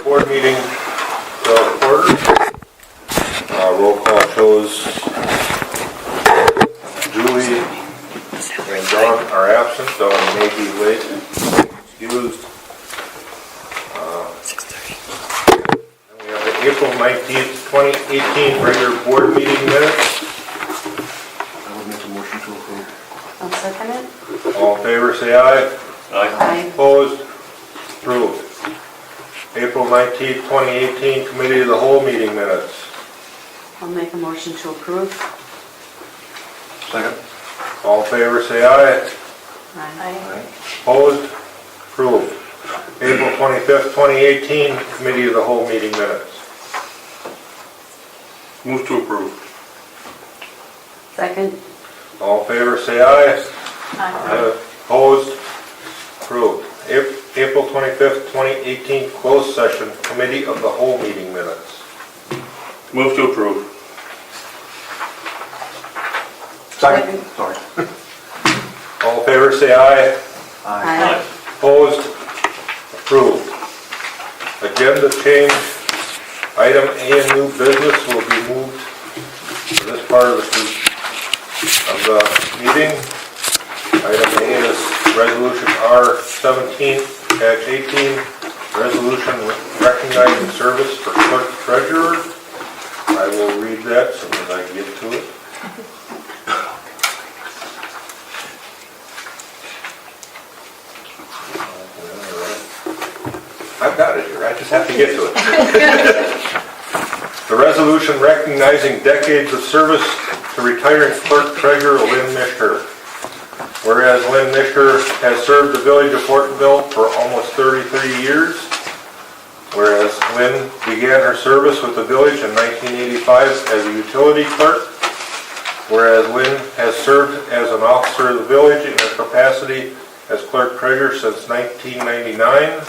board meeting to order. Roll call shows Julie and Dawn are absent. Dawn may be late, excused. We have the April 19th, 2018 regular board meeting minutes. I would make a motion to approve. I'll second it. All in favor, say aye. Aye. Opposed? Approved. April 19th, 2018 Committee of the Whole meeting minutes. I'll make a motion to approve. Second. All in favor, say aye. Aye. Opposed? Approved. April 25th, 2018 Committee of the Whole meeting minutes. Move to approve. Second. All in favor, say aye. Aye. Opposed? Approved. April 25th, 2018 Closed Session Committee of the Whole meeting minutes. Move to approve. Second. Sorry. All in favor, say aye. Aye. Opposed? Approved. Agenda change. Item A in new business will be moved to this part of the meeting. Item A is Resolution R17-18, Resolution recognizing service for clerk treasurer. I will read that as soon as I get to it. I've got it here, I just have to get to it. The resolution recognizing decades of service to retiring clerk treasurer Lynn Mishker. Whereas Lynn Mishker has served the village of Hortonville for almost 33 years. Whereas Lynn began her service with the village in 1985 as a utility clerk. Whereas Lynn has served as an officer of the village in her capacity as clerk treasurer since 1999.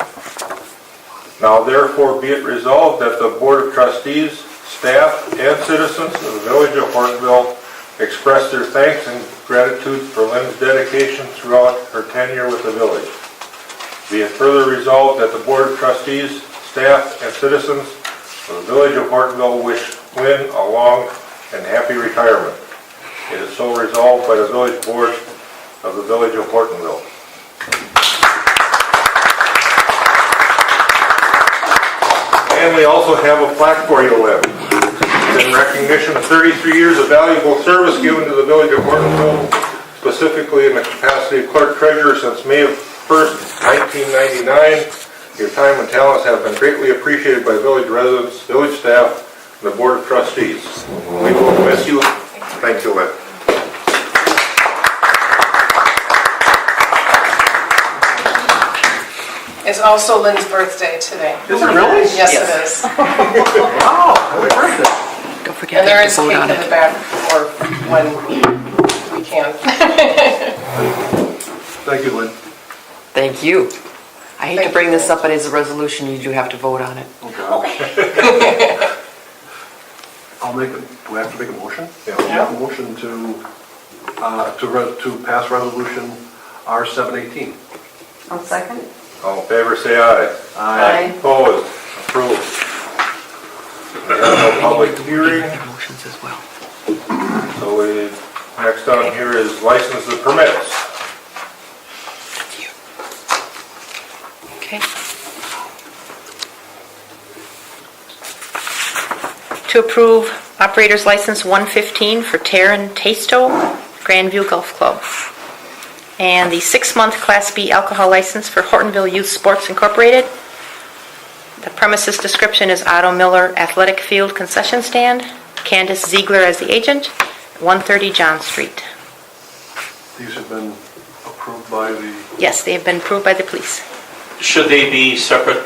Now therefore be it resolved that the Board of Trustees, staff, and citizens of the village of Hortonville express their thanks and gratitude for Lynn's dedication throughout her tenure with the village. Be it further resolved that the Board of Trustees, staff, and citizens of the village of Hortonville wish Lynn a long and happy retirement. It is so resolved by the village board of the village of Hortonville. And we also have a plaque for you, Lynn. In recognition of 33 years of valuable service given to the village of Hortonville, specifically in the capacity of clerk treasurer since May 1st, 1999. Your time and talents have been greatly appreciated by village residents, village staff, and the Board of Trustees. We will miss you. Thank you, Lynn. It's also Lynn's birthday today. Is it really? Yes, it is. Oh, happy birthday. Don't forget And there to is vote cake on in it. the back for when we can. Thank you, Lynn. Thank you. I hate to Thank bring you. this up, but as a resolution, you do have to vote on it. Okay. I'll make do I have to make a motion? Yeah. I'll make a motion to pass resolution R718. I'll second. All in favor, say aye. Aye. Opposed? Approved. We have no public hearing, Motions as well. so next on here is license and permits. Thank you. Okay. To approve operator's license 115 for Taryn Tasto, Grandview Golf Club. And the 6-month Class B alcohol license for Hortonville Youth Sports Incorporated. The premises description is Otto Miller Athletic Field Concession Stand, Candace Ziegler as the agent, 130 John Street. These have been approved by the... Yes, they have been approved by the police. Should they be separated,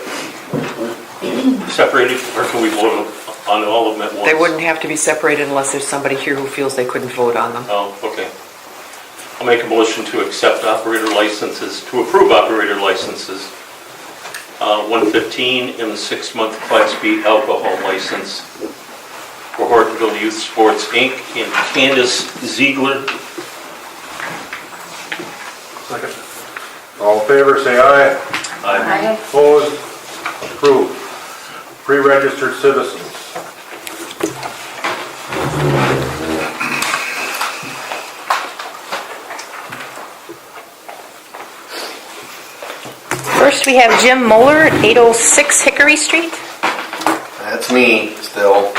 or can we vote on all of them at once? They wouldn't have to be separated unless there's somebody here who feels they couldn't vote on them. Oh, okay. I'll make a motion to accept operator licenses, to approve operator licenses. 115 and the 6-month Class B alcohol license for Hortonville Youth Sports, Inc. and Candace Ziegler. Second. All in favor, say aye. Aye. Opposed? Approved. pre-registered citizens. First, we have Jim Moeller at 806 Hickory Street. That's me still.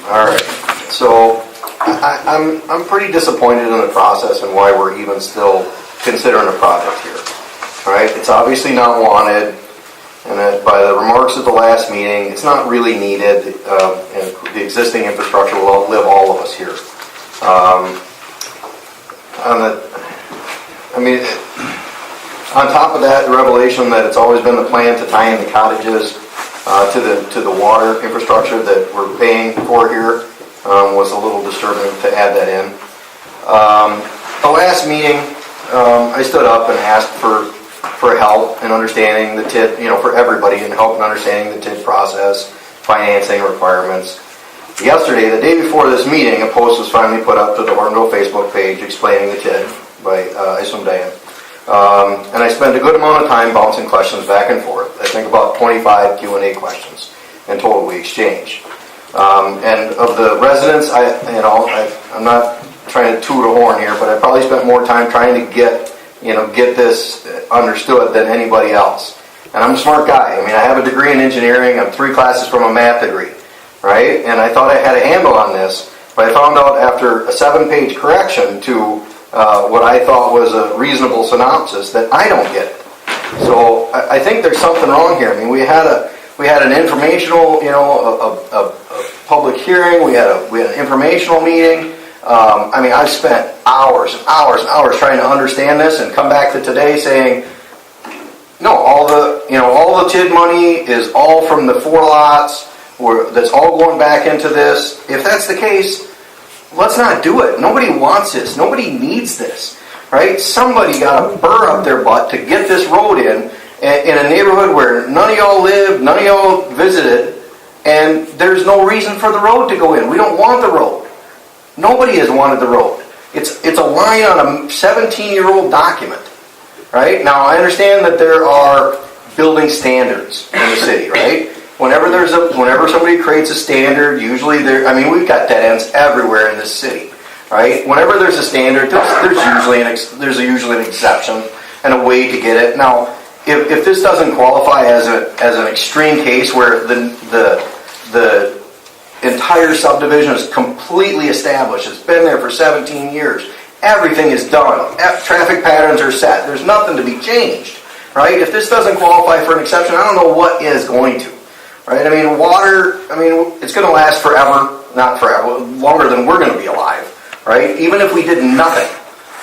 All right. So I'm pretty disappointed in the process and why we're even still considering a project here. All right. It's obviously not wanted, and that by the remarks at the last meeting, it's not really needed. And the existing infrastructure will outlive all of us here. On top of that, the revelation that it's always been the plan to tie in the cottages to the water infrastructure that we're paying for here was a little disturbing to add that in. The last meeting, I stood up and asked for help in understanding the TID, for everybody, and help in understanding the TID process, financing requirements. Yesterday, the day before this meeting, a post was finally put up to the Hortonville Facebook page explaining the TID by Islam Dayan. And I spent a good amount of time bouncing questions back and forth. I think about 25 Q&A questions in total we exchanged. And of the residents, I'm not trying to toot a horn here, but I probably spent more time trying to get this understood than anybody else. And I'm a smart guy. I mean, I have a degree in engineering. I'm 3 classes from a math degree, right? And I thought I had a handle on this, but I found out after a 7-page correction to what I thought was a reasonable synopsis that I don't get it. So I think there's something wrong here. I mean, we had an informational, a public hearing. We had an informational meeting. I've spent hours and hours and hours trying to understand this, and come back to today saying, no, all the TID money is all from the 4 lots. That's all going back into this. If that's the case, let's not do it. Nobody wants this. Nobody needs this, right? Somebody got a burr up their butt to get this road in a neighborhood where none of y'all live, none of y'all visited, and there's no reason for the road to go in. We don't want the road. Nobody has wanted the road. It's a line on a 17-year-old document, right? Now, I understand that there are building standards in the city, right? Whenever somebody creates a standard, usually we've got dead ends everywhere in this city, right? Whenever there's a standard, there's usually an exception and a way to get it. Now, if this doesn't qualify as an extreme case where the entire subdivision is completely established, it's been there for 17 years, everything is done, traffic patterns are set, there's nothing to be changed, right? If this doesn't qualify for an exception, I don't know what is going to. Right? Water, it's going to last forever, not forever, longer than we're going to be alive, right? Even if we did nothing,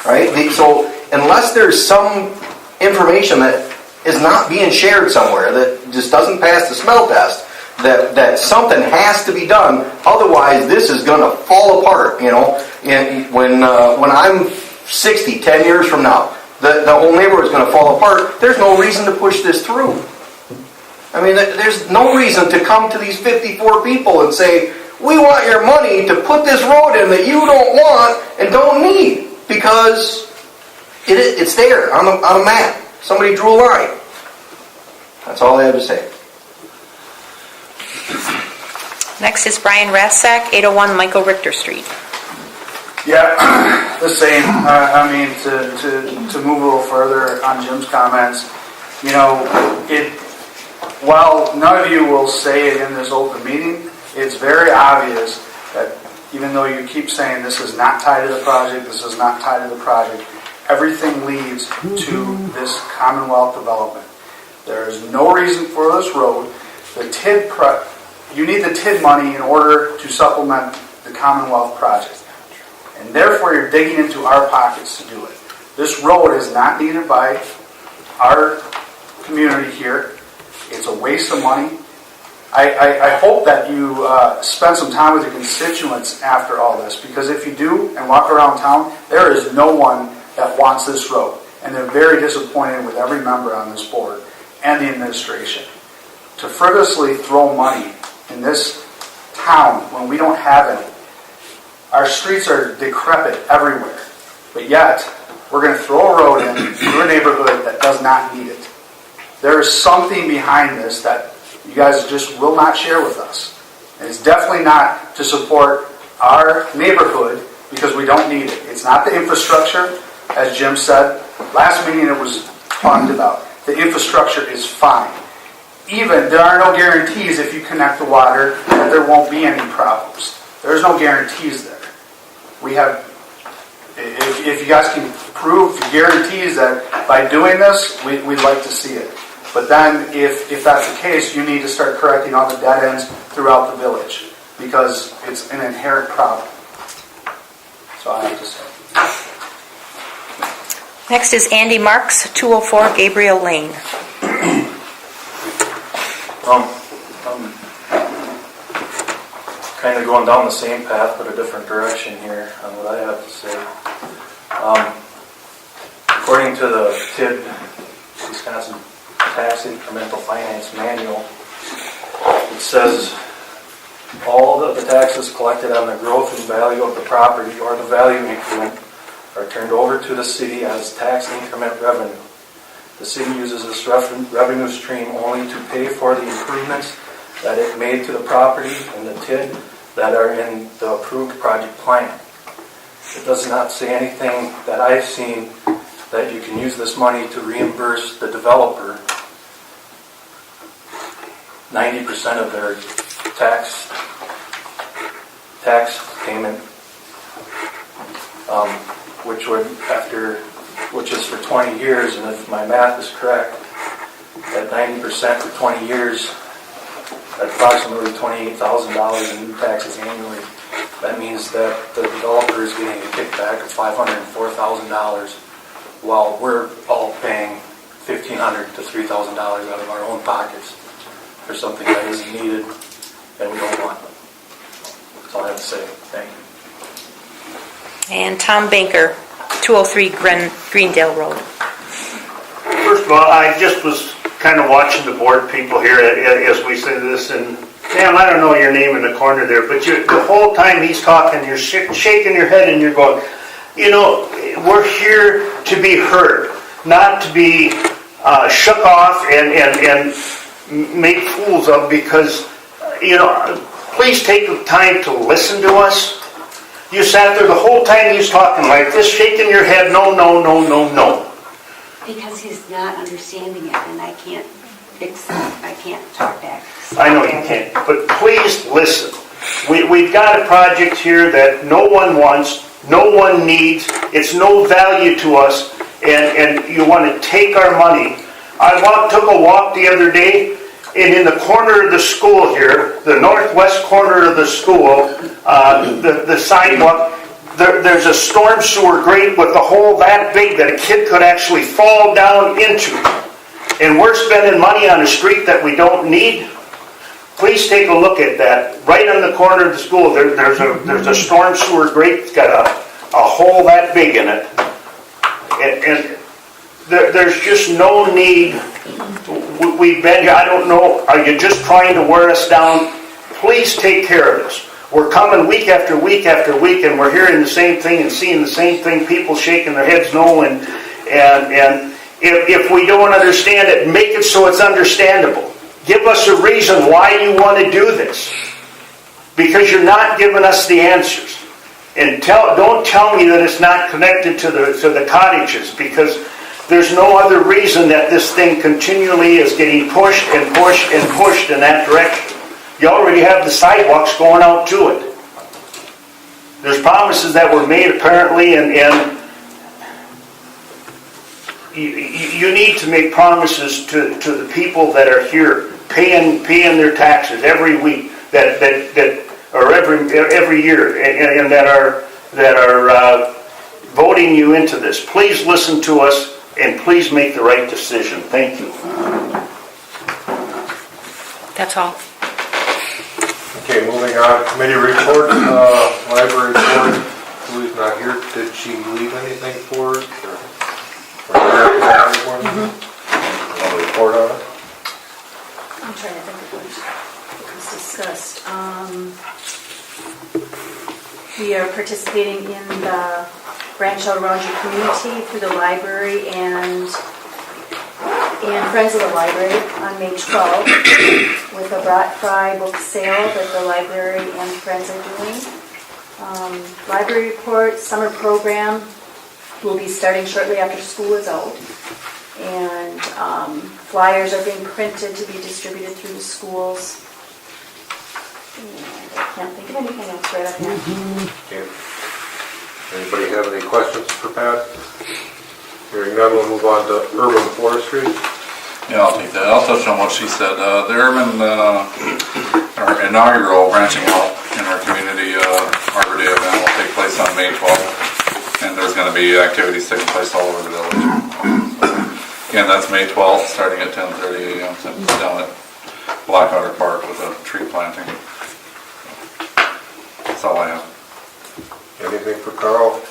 right? So unless there's some information that is not being shared somewhere, that just doesn't pass the smell test, that something has to be done, otherwise this is going to fall apart, when I'm 60, 10 years from now, the whole neighborhood is going to fall apart. There's no reason to push this through. There's no reason to come to these 54 people and say, we want your money to put this road in that you don't want and don't need, because it's there on a map. Somebody drew a line. That's all I have to say. Next is Brian Rassack, 801 Michael Richter Street. Yeah, the same. To move a little further on Jim's comments, while none of you will say it in this open meeting, it's very obvious that even though you keep saying this is not tied to the project, this is not tied to the project, everything leads to this Commonwealth development. There is no reason for this road. You need the TID money in order to supplement the Commonwealth project. And therefore you're digging into our pockets to do it. This road is not needed by our community here. It's a waste of money. I hope that you spend some time with your constituents after all this, because if you do and walk around town, there is no one that wants this road. And they're very disappointed with every member on this board and the administration. To frivolously throw money in this town when we don't have any. Our streets are decrepit everywhere, but yet we're going to throw a road in through a neighborhood that does not need it. There is something behind this that you guys just will not share with us. And it's definitely not to support our neighborhood because we don't need it. It's not the infrastructure, as Jim said. Last meeting it was talked about. The infrastructure is fine. Even, there are no guarantees if you connect the water that there won't be any problems. There's no guarantees there. We have, if you guys can prove guarantees that by doing this, we'd like to see it. But then, if that's the case, you need to start correcting all the dead ends throughout the village because it's an inherent problem. So I have to say. Next is Andy Marks, 204 Gabriel Lane. Kind of going down the same path, but a different direction here on what I have to say. According to the TID, Wisconsin Tax Incremental Finance Manual, it says all of the taxes collected on the growth and value of the property or the value increment are turned over to the city as tax increment revenue. The city uses this revenue stream only to pay for the improvements that it made to the property and the TID that are in the approved project plan. It does not say anything that I've seen that you can use this money to reimburse the developer 90% of their tax payment, which is for 20 years, and if my math is correct, at 90% for 20 years, at approximately $28,000 in new taxes annually. That means that the developer is getting a kickback of $504,000 while we're all paying $1,500 to $3,000 out of our own pockets for something that isn't needed and we don't want. That's all I have to say. Thank you. And Tom Banker, 203 Greendale Road. First of all, I just was kind of watching the board people here as we say this, and Sam, I don't know your name in the corner there, but the whole time he's talking, you're shaking your head and you're going, you know, we're here to be heard, not to be shook off and made fools of because, you know, please take the time to listen to us. You sat there the whole time he's talking like this, shaking your head, no, no, no, no, no. Because he's not understanding it, and I can't fix it. I can't talk back. I know you can't, but please listen. We've got a project here that no one wants, no one needs, it's no value to us, and you want to take our money. I took a walk the other day, and in the corner of the school here, the northwest corner of the school, the sidewalk, there's a storm sewer grate with a hole that big that a kid could actually fall down into. And we're spending money on a street that we don't need. Please take a look at that. Right on the corner of the school, there's a storm sewer grate. It's got a hole that big in it. And there's just no need. We've been here, I don't know, are you just trying to wear us down? Please take care of this. We're coming week after week after week, and we're hearing the same thing and seeing the same thing, people shaking their heads no, and if we don't understand it, make it so it's understandable. Give us a reason why you want to do this. Because you're not giving us the answers. And don't tell me that it's not connected to the cottages, because there's no other reason that this thing continually is getting pushed and pushed and pushed in that direction. You already have the sidewalks going out to it. There's promises that were made apparently, and you need to make promises to the people that are here paying their taxes every week that or every year and that are voting you into this. Please listen to us and please make the right decision. Thank you. That's all. Okay, moving on, committee report, library board, who is not here, did she leave anything for us? I'll report on it. I'm trying to think of what was discussed. We are participating in the Branch Out Around Your Community through the library and and Friends of the Library on May 12th with a Brat Fry book sale that the library and Friends are doing. Library report, summer program will be starting shortly after school is out. And flyers are being printed to be distributed through the schools. And I can't think of anything else right offhand. Okay. Anybody have any questions for Pat? Hearing none, we'll move on to urban forestry. Yeah, I'll take that. I'll touch on what she said. The urban, our inaugural branching out in our community Arbor Day event will take place on May 12th. And there's going to be activities taking place all over the village. Again, that's May 12th, starting at 10:30 a.m. down at Blackwater Park with a tree planting. That's all I have. Anything for Carl?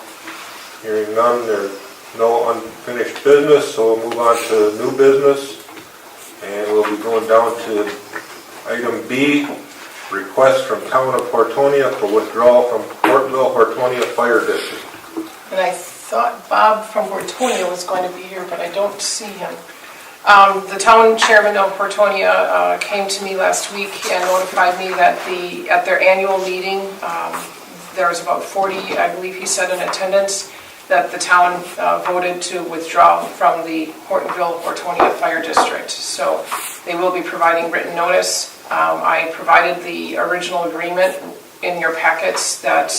Hearing none, there's no unfinished business, so we'll move on to new business. And we'll be going down to item B, request from Town of Hortonia for withdrawal from Hortonville Fire District. And I thought Bob from Hortonia was going to be here, but I don't see him. The town chairman of Hortonia came to me last week and notified me that at their annual meeting, there was about 40, I believe he said, in attendance, that the town voted to withdraw from the Hortonville Fire District. So they will be providing written notice. I provided the original agreement in your packets that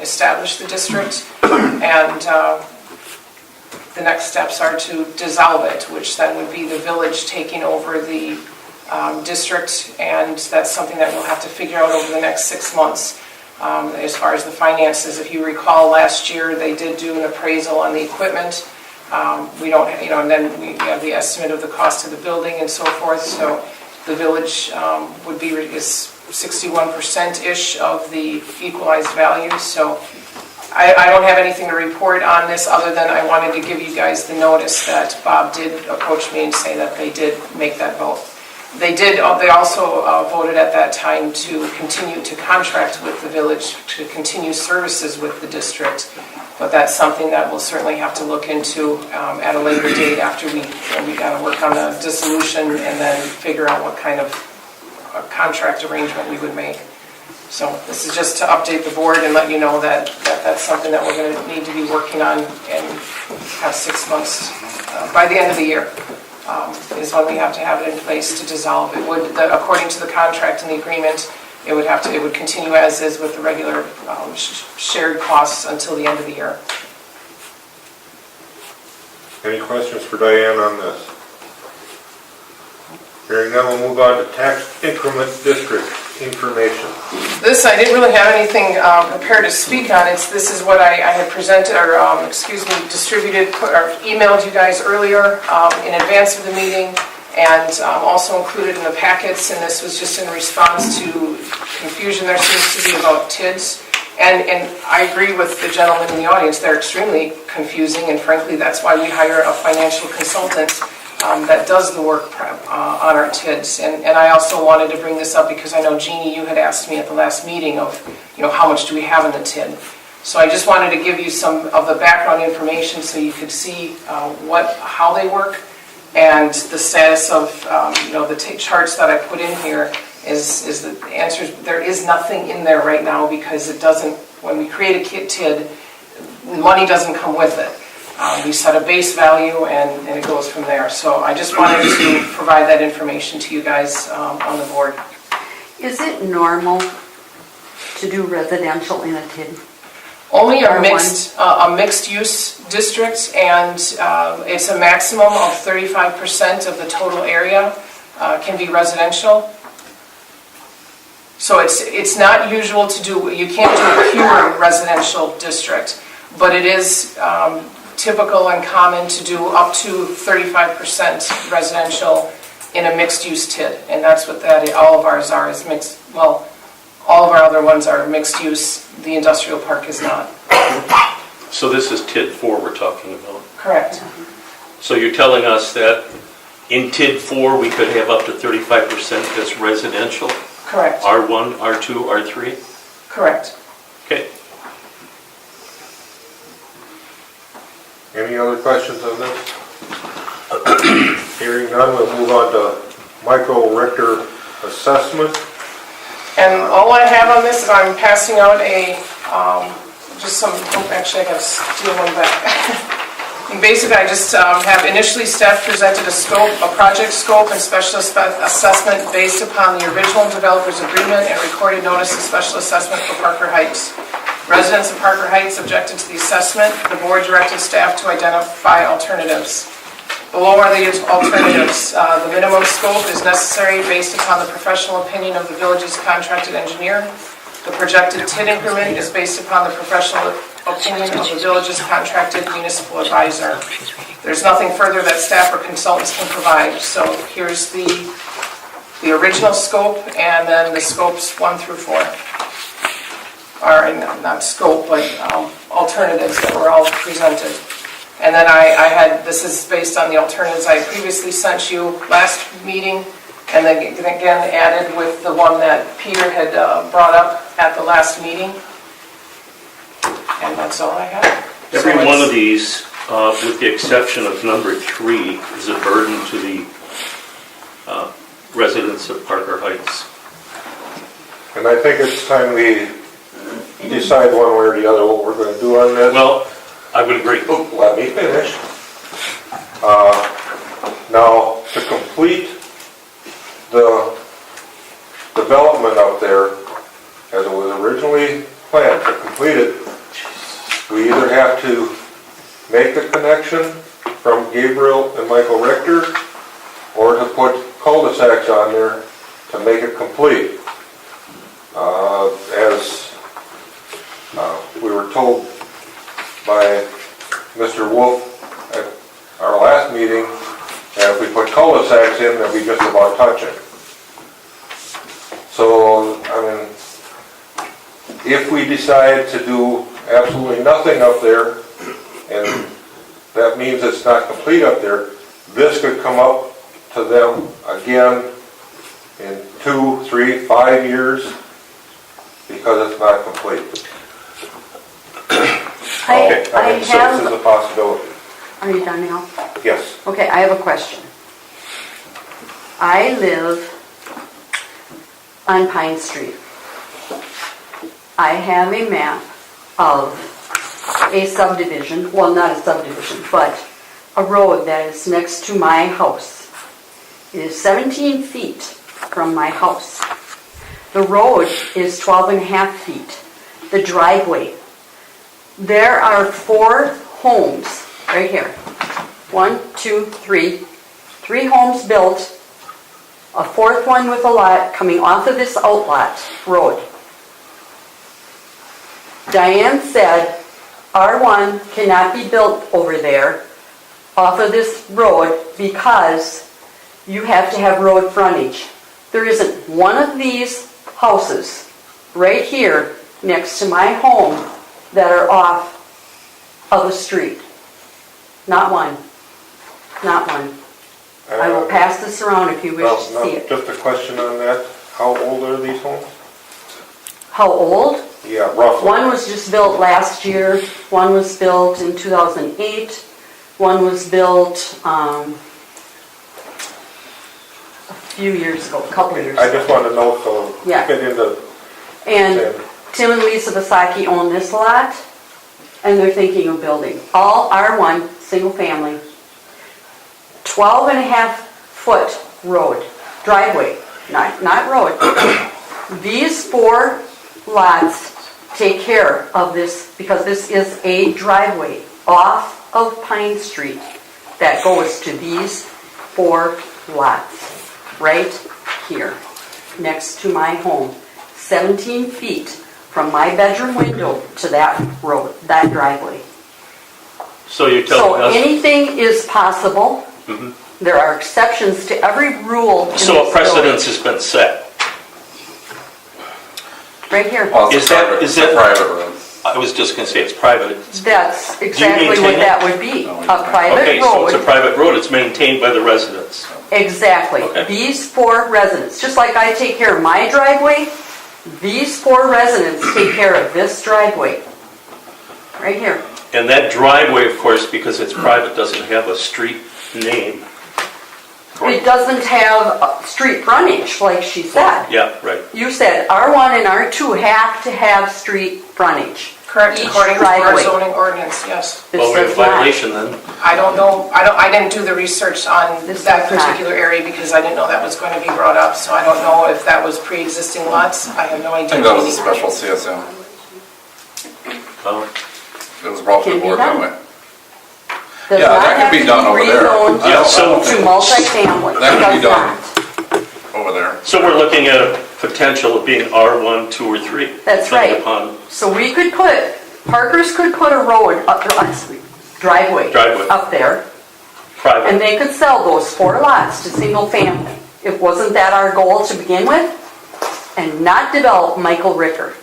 established the district, and the next steps are to dissolve it, which then would be the village taking over the district, and that's something that we'll have to figure out over the next 6 months. As far as the finances, if you recall, last year they did do an appraisal on the equipment. We don't, and then we have the estimate of the cost of the building and so forth. So the village would be is 61%-ish of the equalized value. So I don't have anything to report on this other than I wanted to give you guys the notice that Bob did approach me and say that they did make that vote. They also voted at that time to continue to contract with the village, to continue services with the district. But that's something that we'll certainly have to look into at a later date after we got to work on the dissolution and then figure out what kind of a contract arrangement we would make. So this is just to update the board and let you know that that's something that we're going to need to be working on and have 6 months by the end of the year. Is when we have to have it in place to dissolve. It would, according to the contract and the agreement, it would continue as is with the regular shared costs until the end of the year. Any questions for Diane on this? Hearing none, we'll move on to tax increment district information. This, I didn't really have anything prepared to speak on. This is what I had presented, or distributed, or emailed you guys earlier in advance of the meeting, and also included in the packets, and this was just in response to confusion there seems to be about TIDs. And I agree with the gentleman in the audience, they're extremely confusing, and frankly, that's why we hire a financial consultant that does the work on our TIDs. And I also wanted to bring this up because I know, Jeannie, you had asked me at the last meeting of, how much do we have in the TID? So I just wanted to give you some of the background information so you could see how they work, and the status of, the charts that I put in here is the answers. There is nothing in there right now because it doesn't, when we create a TID, money doesn't come with it. We set a base value and it goes from there. So I just wanted to provide that information to you guys on the board. Is it normal to do residential in a TID? Only a mixed use district, and it's a maximum of 35% of the total area can be residential. So it's not usual to do, you can't do a pure residential district, but it is typical and common to do up to 35% residential in a mixed-use TID, and that's what all of ours are, is mixed. Well, all of our other ones are mixed use. The industrial park is not. So this is TID 4 we're talking about? Correct. So you're telling us that in TID 4 we could have up to 35% as residential? Correct. R1, R2, R3? Correct. Okay. Any other questions on this? Hearing none, we'll move on to Michael Richter assessment. And all I have on this is I'm passing out just some, actually I gotta steal one back. And basically, I just have initially staff presented a project scope and special assessment based upon the original developer's agreement and recorded notice of special assessment for Parker Heights. Residents of Parker Heights objected to the assessment. The board directed staff to identify alternatives. Below are the alternatives. The minimum scope is necessary based upon the professional opinion of the village's contracted engineer. The projected TID increment is based upon the professional opinion of the village's contracted municipal advisor. There's nothing further that staff or consultants can provide. So here's the original scope and then the scopes 1 through 4. Or not scope, but alternatives that were all presented. And then I had, this is based on the alternatives I previously sent you last meeting, and then again added with the one that Peter had brought up at the last meeting. And that's all I have. Every one of these, with the exception of number 3, is a burden to the residents of Parker Heights. And I think it's time we decide one way or the other what we're going to do on this. Well, I would agree. Oh, let me finish. Now, to complete the development up there, as it was originally planned, to complete it, we either have to make the connection from Gabriel and Michael Richter, or to put cul-de-sacs on there to make it complete. As we were told by Mr. Wolf at our last meeting, that if we put cul-de-sacs in, that we just about touch it. So, I mean, if we decide to do absolutely nothing up there, and that means it's not complete up there, this could come up to them again in 2, 3, 5 years because it's not complete. I So this is a possibility. Are you done now? Yes. Okay, I have a question. I live on Pine Street. I have a map of a subdivision, well, not a subdivision, but a road that is next to my house. It is 17 feet from my house. The road is 12 and a half feet. The driveway. There are 4 homes right here. 1, 2, 3. 3 homes built. A 4th one with a lot coming off of this outlot road. Diane said R1 cannot be built over there off of this road because you have to have road frontage. There isn't one of these houses right here next to my home that are off of the street. Not one. Not one. I will pass this around if you wish to see it. Just a question on that. How old are these homes? How old? Yeah, roughly. One was just built last year. One was built in 2008. One was built a few years ago, a couple of years ago. I just want to know so Yeah. fit into. And Tim and Lisa Basaki own this lot, and they're thinking of building. All R1, single family, 12 and a half foot road, driveway, not road. These 4 lots take care of this because this is a driveway off of Pine Street that goes to these 4 lots right here next to my home. 17 feet from my bedroom window to that road, that driveway. So you're telling So us... anything is possible. There are exceptions to every rule in So a this precedence village. has been set. Right here. Well, Is that- it's a private road. I was just going to say it's private. That's exactly what maintain it? that would be. No, we A don't. private Okay, so it's a road. private road. It's maintained by the residents. Exactly. Okay. These 4 residents, just like I take care of my driveway, these 4 residents take care of this driveway. Right here. And that driveway, of course, because it's private, doesn't have a street name. It doesn't have street frontage, like she said. Yeah, right. You said R1 and R2 have to have street frontage. Correct, Each according to our driveway. zoning ordinance, yes. This Well, we're in does not. violation then. I don't know, I didn't do the research on This that does not. particular area because I didn't know that was going to be brought up, so I don't know if that was pre-existing lots, I have no I idea. think that was a special CSM. Well, It was brought to the Can be board that done. way. Does Yeah, not that have could be to done over there. rezoned I don't so- think to multifamily. That could be It does done. not. over there. So we're looking at a potential of being R1, 2, or 3. That's depending right. upon So we could put, Parkers could put a road, driveway Driveway. up there, and private. they could sell those 4 lots to single family. If wasn't that our goal to begin with? And not develop Michael Ricker.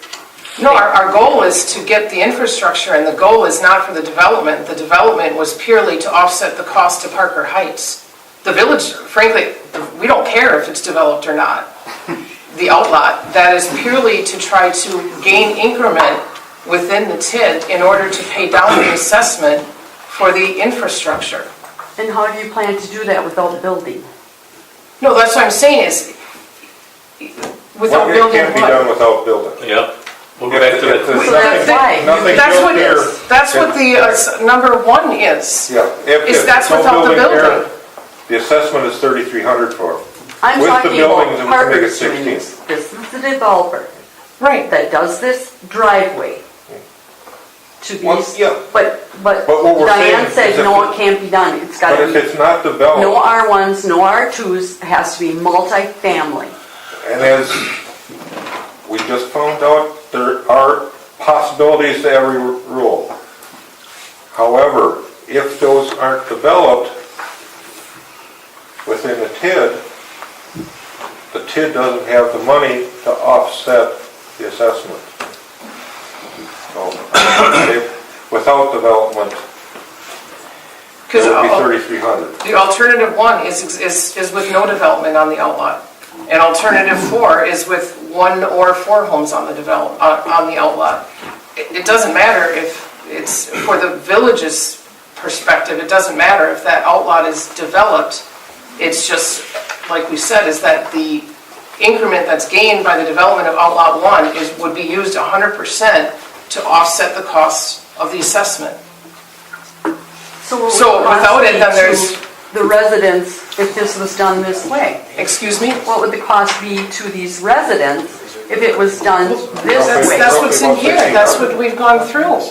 No, our goal is to get the infrastructure, and the goal is not for the development. The development was purely to offset the cost to Parker Heights. The village, frankly, we don't care if it's developed or not. The outlot, that is purely to try to gain increment within the TID in order to pay down the assessment for the infrastructure. And how do you plan to do that without building? No, that's what I'm saying is, without It building can't be what? done without building. Yep. We'll go back to If that. there's So that's why. nothing That's built what there. that's what the number 1 is. Yeah. If that's no without the there, building. The assessment is $3,300 for it. I'm With the talking buildings, about it would make it Parker's doing 16. this. This is the developer Right. that does this driveway to Well, these, yeah. but But what we're saying Diane is said, if no, it- it can't be done. It's But gotta if be, it's not no developed, R1s, no R2s, it has to be multifamily. and as we just found out, there are possibilities to every rule. However, if those aren't developed within the TID doesn't have the money to offset the assessment. So, without development, it Because would be $3,300. the alternative 1 is with no development on the outlot. And alternative 4 is with 1 or 4 homes on the on the outlot. It doesn't matter if it's, for the village's perspective, it doesn't matter if that outlot is developed. It's just, like we said, is that the increment that's gained by the development of outlot 1 would be used 100% to offset the costs of the assessment. So what So would the without cost it, be then to there's- the residents if this was done this way? Excuse me? What would the cost be to these residents if it was done this way? That's what's in here, that's what we've gone through,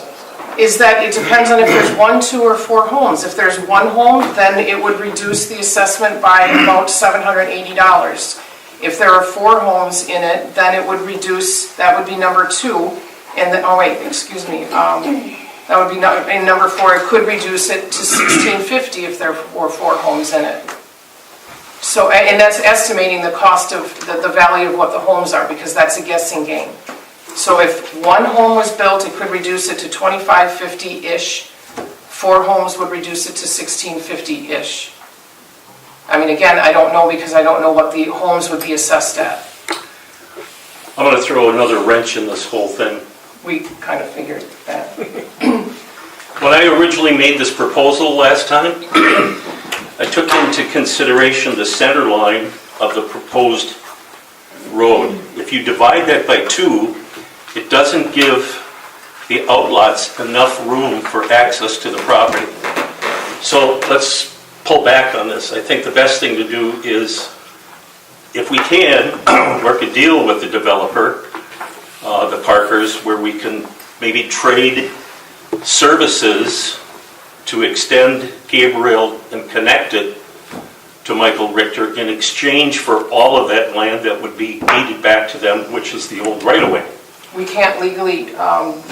is that it depends on if there's 1, 2, or 4 homes. If there's 1 home, then it would reduce the assessment by about $780. If there are 4 homes in it, then it would reduce, that would be number 2, and then, oh wait, excuse me, that would be, in number 4, it could reduce it to $1,650 if there were 4 homes in it. So, and that's estimating the cost of, the value of what the homes are, because that's a guessing game. So if 1 home was built, it could reduce it to $2,550-ish. 4 homes would reduce it to $1,650-ish. I mean, again, I don't know because I don't know what the homes would be assessed at. I'm going to throw another wrench in this whole thing. We kind of figured that. When I originally made this proposal last time, I took into consideration the center line of the proposed road. If you divide that by 2, it doesn't give the outlots enough room for access to the property. So let's pull back on this. I think the best thing to do is, if we can, work a deal with the developer, the Parkers, where we can maybe trade services to extend Gabriel and connect it to Michael Richter in exchange for all of that land that would be deeded back to them, which is the old right-of-way. We can't legally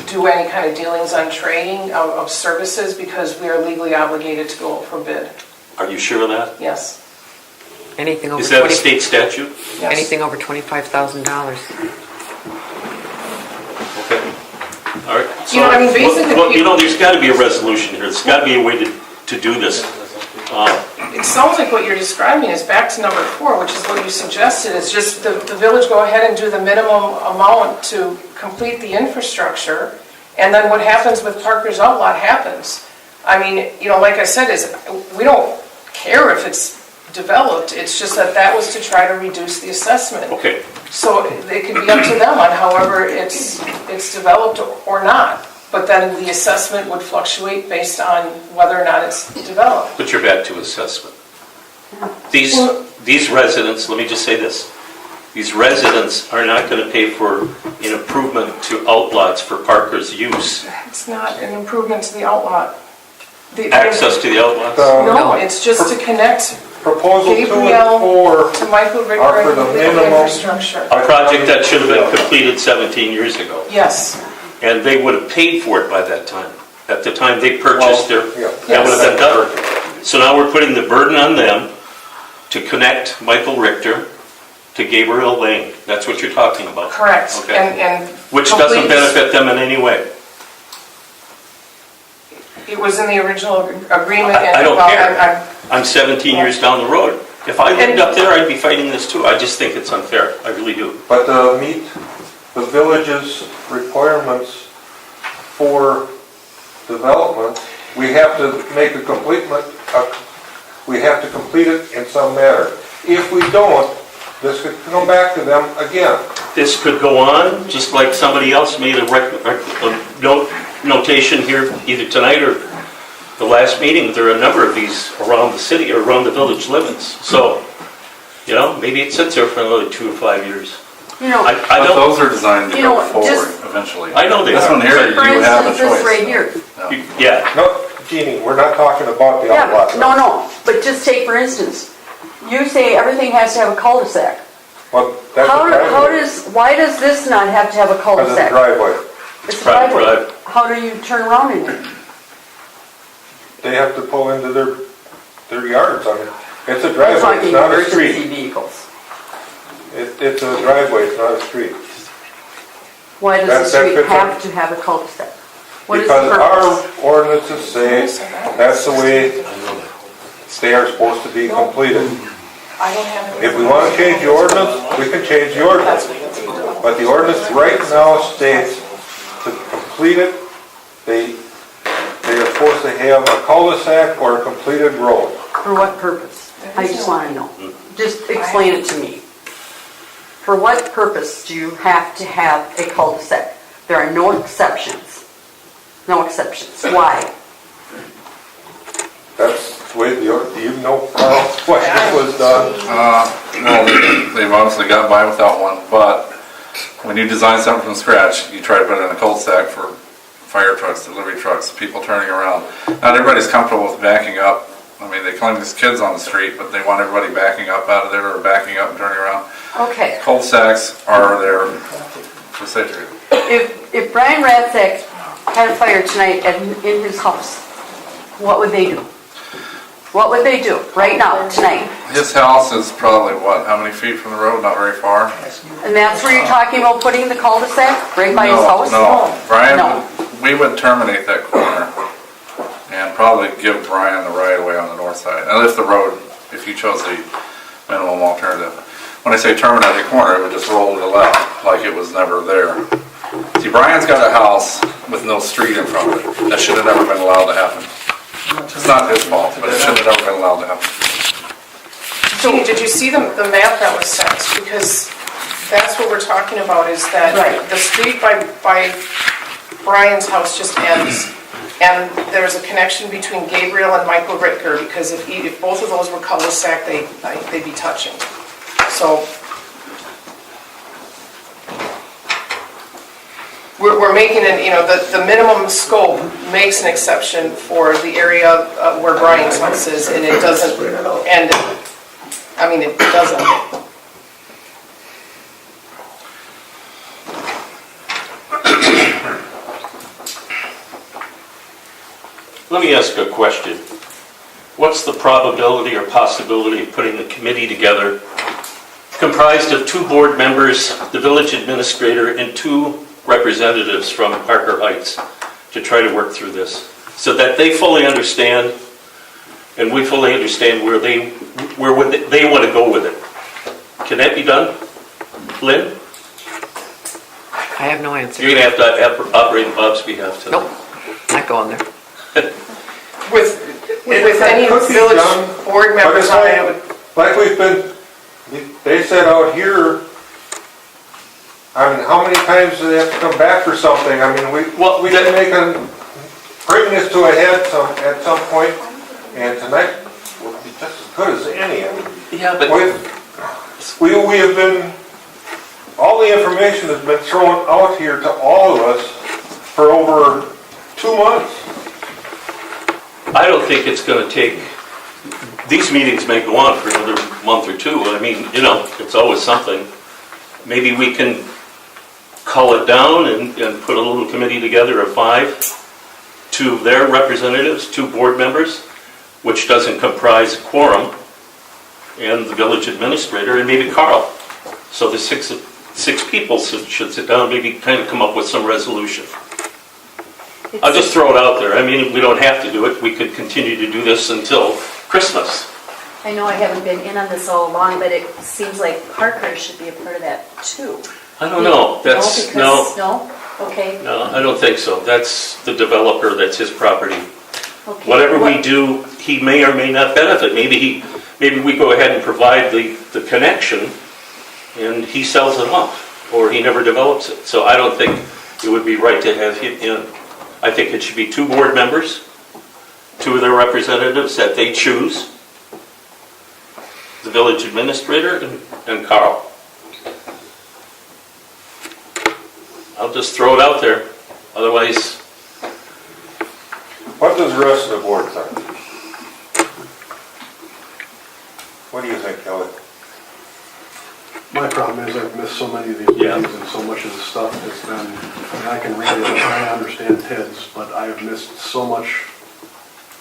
do any kind of dealings on trading of services because we are legally obligated to go for bid. Are you sure of that? Yes. Anything over Is that a 20 state statute? Yes. anything over $25,000. Okay. All right. You know, I mean, basically- Well, you know, there's got to be a resolution here. There's got to be a way to do this. It sounds like what you're describing is back to number 4, which is what you suggested, is just the village go ahead and do the minimum amount to complete the infrastructure, and then what happens with Parker's outlot happens. I mean, you know, like I said, is we don't care if it's developed, it's just that was to try to reduce the assessment. Okay, So it could be up to them on however it's developed or not. But then the assessment would fluctuate based on whether or not it's developed. but you're back to assessment. These residents, let me just say this, these residents are not going to pay for an improvement to outlots for Parker's use. It's not an improvement to the outlot. Access to the outlots? No, it's just to connect Proposal 2 and Gabriel 4 to Michael Ricker are for and the the minimum. infrastructure. A project that should have been completed 17 years ago. Yes, And they would have paid for it by that time. At the time they purchased their, Yeah. that would have been done. So now we're putting the burden on them to connect Michael Richter to Gabriel Lane. That's what you're talking about. correct. Okay. And Which doesn't complete- benefit them in any way. It was in the original agreement. I don't well, care. I'm 17 years down the road. If I lived up there, I'd be fighting this too. I just think it's unfair. I really do. But to meet the village's requirements for development, we have to make a completement, we have to complete it in some manner. If we don't, this could come back to them again. This could go on, just like somebody else made a notation here, either tonight or the last meeting. There are a number of these around the city, or around the village limits. So, maybe it sits there for another 2 or 5 years. You know, I But don't, those are designed to You go know, forward just- eventually. I know they This are. one here, for you have a instance, this right choice. here. yeah, No, Jeannie, we're not talking about the Yeah, outlot. but, no, but just take for instance, you say everything has to have a cul-de-sac. Well, that's a How driveway. why does this not have to have a That's a cul-de-sac? driveway. It's a private driveway. drive. How do you turn around in it? They have to pull into their yards. I mean, it's a I'm driveway, talking it's not a emergency street. vehicles. It's a driveway, it's not a street. Why does That- the that street fits have up. to have a cul-de-sac? What is the Because our purpose? ordinances say that's the way they are supposed to be completed. I don't have it. If we want to change the ordinance, we can change the ordinance. But the ordinance right now states to complete it, they are supposed to have a cul-de-sac or a completed road. For what purpose? I just want to know. Just explain it to me. For what purpose do you have to have a cul-de-sac? There are no exceptions. No exceptions. Why? That's the way do you know, Carl, what this was done? Well, they've obviously got by without one, but when you design something from scratch, you try to put it in a cul-de-sac for fire trucks, delivery trucks, people turning around. Not everybody's comfortable with backing up. I mean, they claim there's kids on the street, but they want everybody backing up out of there or backing up and turning around. Okay. Cul-de-sacs are there for safety. If Brian Ratzak had a fire tonight in his house, what would they do? What would they do right now, tonight? His house is probably, what, how many feet from the road? Not very far. And that's where you're talking about putting the cul-de-sac, right by his house? No, Brian, No. we would terminate that corner and probably give Brian the right of way on the north side. And if the road, if you chose the minimum alternative. When I say terminate the corner, it would just roll to the left like it was never there. See, Brian's got a house with no street in front of it. That should have never been allowed to happen. It's not his fault, but it shouldn't have never been allowed to happen. Jeannie, did you see the map that was sent? Because that's what we're talking about, is that Right. the street by Brian's house just ends, and there's a connection between Gabriel and Michael Ricker, because if both of those were cul-de-sac, they'd be touching. So we're making it, the minimum scope makes an exception for the area where Brian's house is, and it doesn't end, it doesn't. let me ask a question. What's the probability or possibility of putting a committee together comprised of 2 board members, the village administrator, and 2 representatives from Parker Heights to try to work through this, so that they fully understand and we fully understand where they want to go with it? Can that be done? Lynn? I have no answer. You're going to have to operate on Bob's behalf tonight. Nope, not going there. With With any Could be village done, board but members it's on it, it would, like we've been, they said out here, I mean, how many times do they have to come back for something? I mean, we can make bring this to a head at some point, and tonight would be just as good as any. I mean, Yeah, but we have been, all the information has been thrown out here to all of us for over 2 months. I don't think it's going to take, these meetings may go on for another month or two. I mean, it's always something. Maybe we can cull it down and put a little committee together of 5, 2 of their representatives, 2 board members, which doesn't comprise a quorum, and the village administrator, and maybe Carl. So the 6 people should sit down, maybe kind of come up with some resolution. I'll just throw it out there. I mean, we don't have to do it. We could continue to do this until Christmas. I know I haven't been in on this all along, but it seems like Parker should be a part of that too. I don't know. No? Okay. No, I don't think so. That's the developer, that's his property. Okay. Whatever we do, he may or may not benefit. Maybe we go ahead and provide the connection and he sells it off, or he never develops it. So I don't think it would be right to have him in. I think it should be 2 board members, 2 of their representatives that they choose, the village administrator and Carl. I'll just throw it out there. Otherwise, What does the rest of the board think? What do you think, Kelly? My problem is I've missed so many of these Yeah. meetings and so much of the stuff that's been, I mean, I can read it and try to understand Ted's, but I have missed so much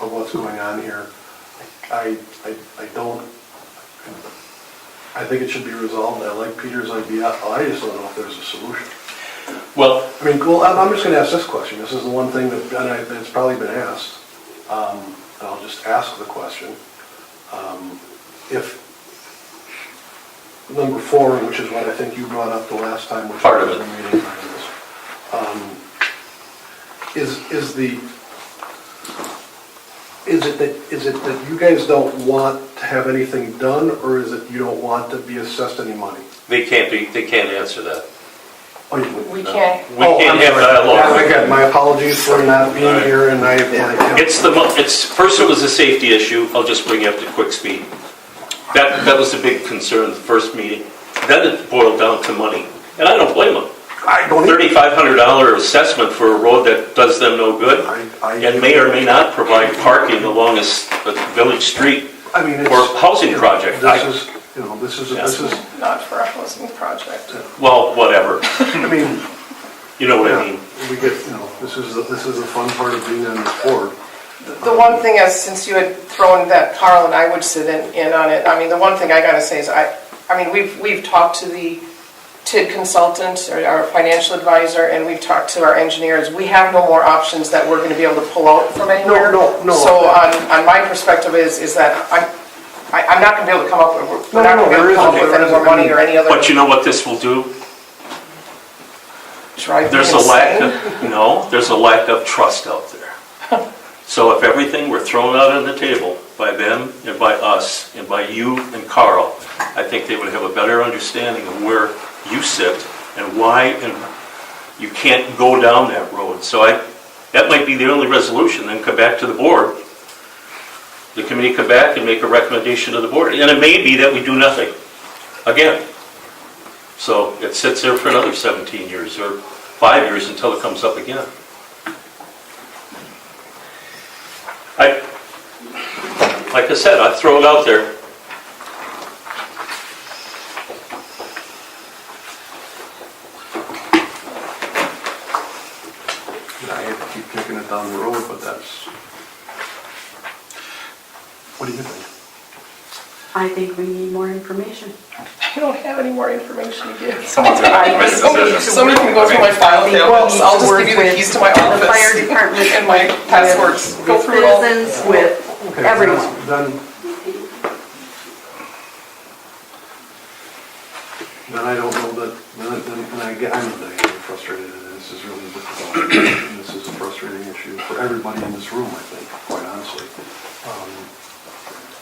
of what's going on here. I don't, I think it should be resolved. I like Peter's idea. I just don't know if there's a solution. well, I mean, well, I'm just gonna ask this question. This is the one thing that's probably been asked. And I'll just ask the question. If number 4, which is what I think you brought up the last time, which Part of was it. the meeting, is it that you guys don't want to have anything done, or is it you don't want to be assessed any money? they can't answer that. Oh, you- we can't. We can't have Yeah, dialogue. again, my apologies for not being here, and First it was a safety issue. I'll just bring you up to quick speed. That was the big concern, the first meeting. Then it boiled down to money. And I don't blame them. I don't. $3,500 assessment for a road that does them no good and may or may not provide parking along a village street I mean, or a housing project. This is, Not for a housing project. Well, whatever. I mean, You know what yeah, I mean? we get, this is the fun part of being on this board. The one thing is, since you had thrown that Carl and I would sit in on it, I mean, the one thing I gotta say is, I mean, we've talked to the TID consultant, or our financial advisor, and we've talked to our engineers. We have no more options that we're gonna be able to pull out from anywhere. No. So on my perspective is that I'm not gonna be able to come up with, we're not gonna be able to come up with any more money or any other. But you know what this will do? Drive me There's a insane. there's a lack of trust out there. So if everything were thrown out on the table by them and by us and by you and Carl, I think they would have a better understanding of where you sit and why and you can't go down that road. So that might be the only resolution, then come back to the board. The committee come back and make a recommendation to the board. And it may be that we do nothing, again. So it sits there for another 17 years or 5 years until it comes up again. Like I said, I throw it out there. I hate to keep kicking it down the road, but that's, what do you think? I think we need more information. I don't have any more information to give. Someone's gonna have to make a decision. Somebody can go through my file cabinets. I'll just give you the keys to my The office. fire department. And my passwords. Go With through it all. citizens, with Okay, everyone. Then I don't know that, then I get, I'm getting frustrated, and this is really difficult. And this is a frustrating issue for everybody in this room, I think, quite honestly. honestly.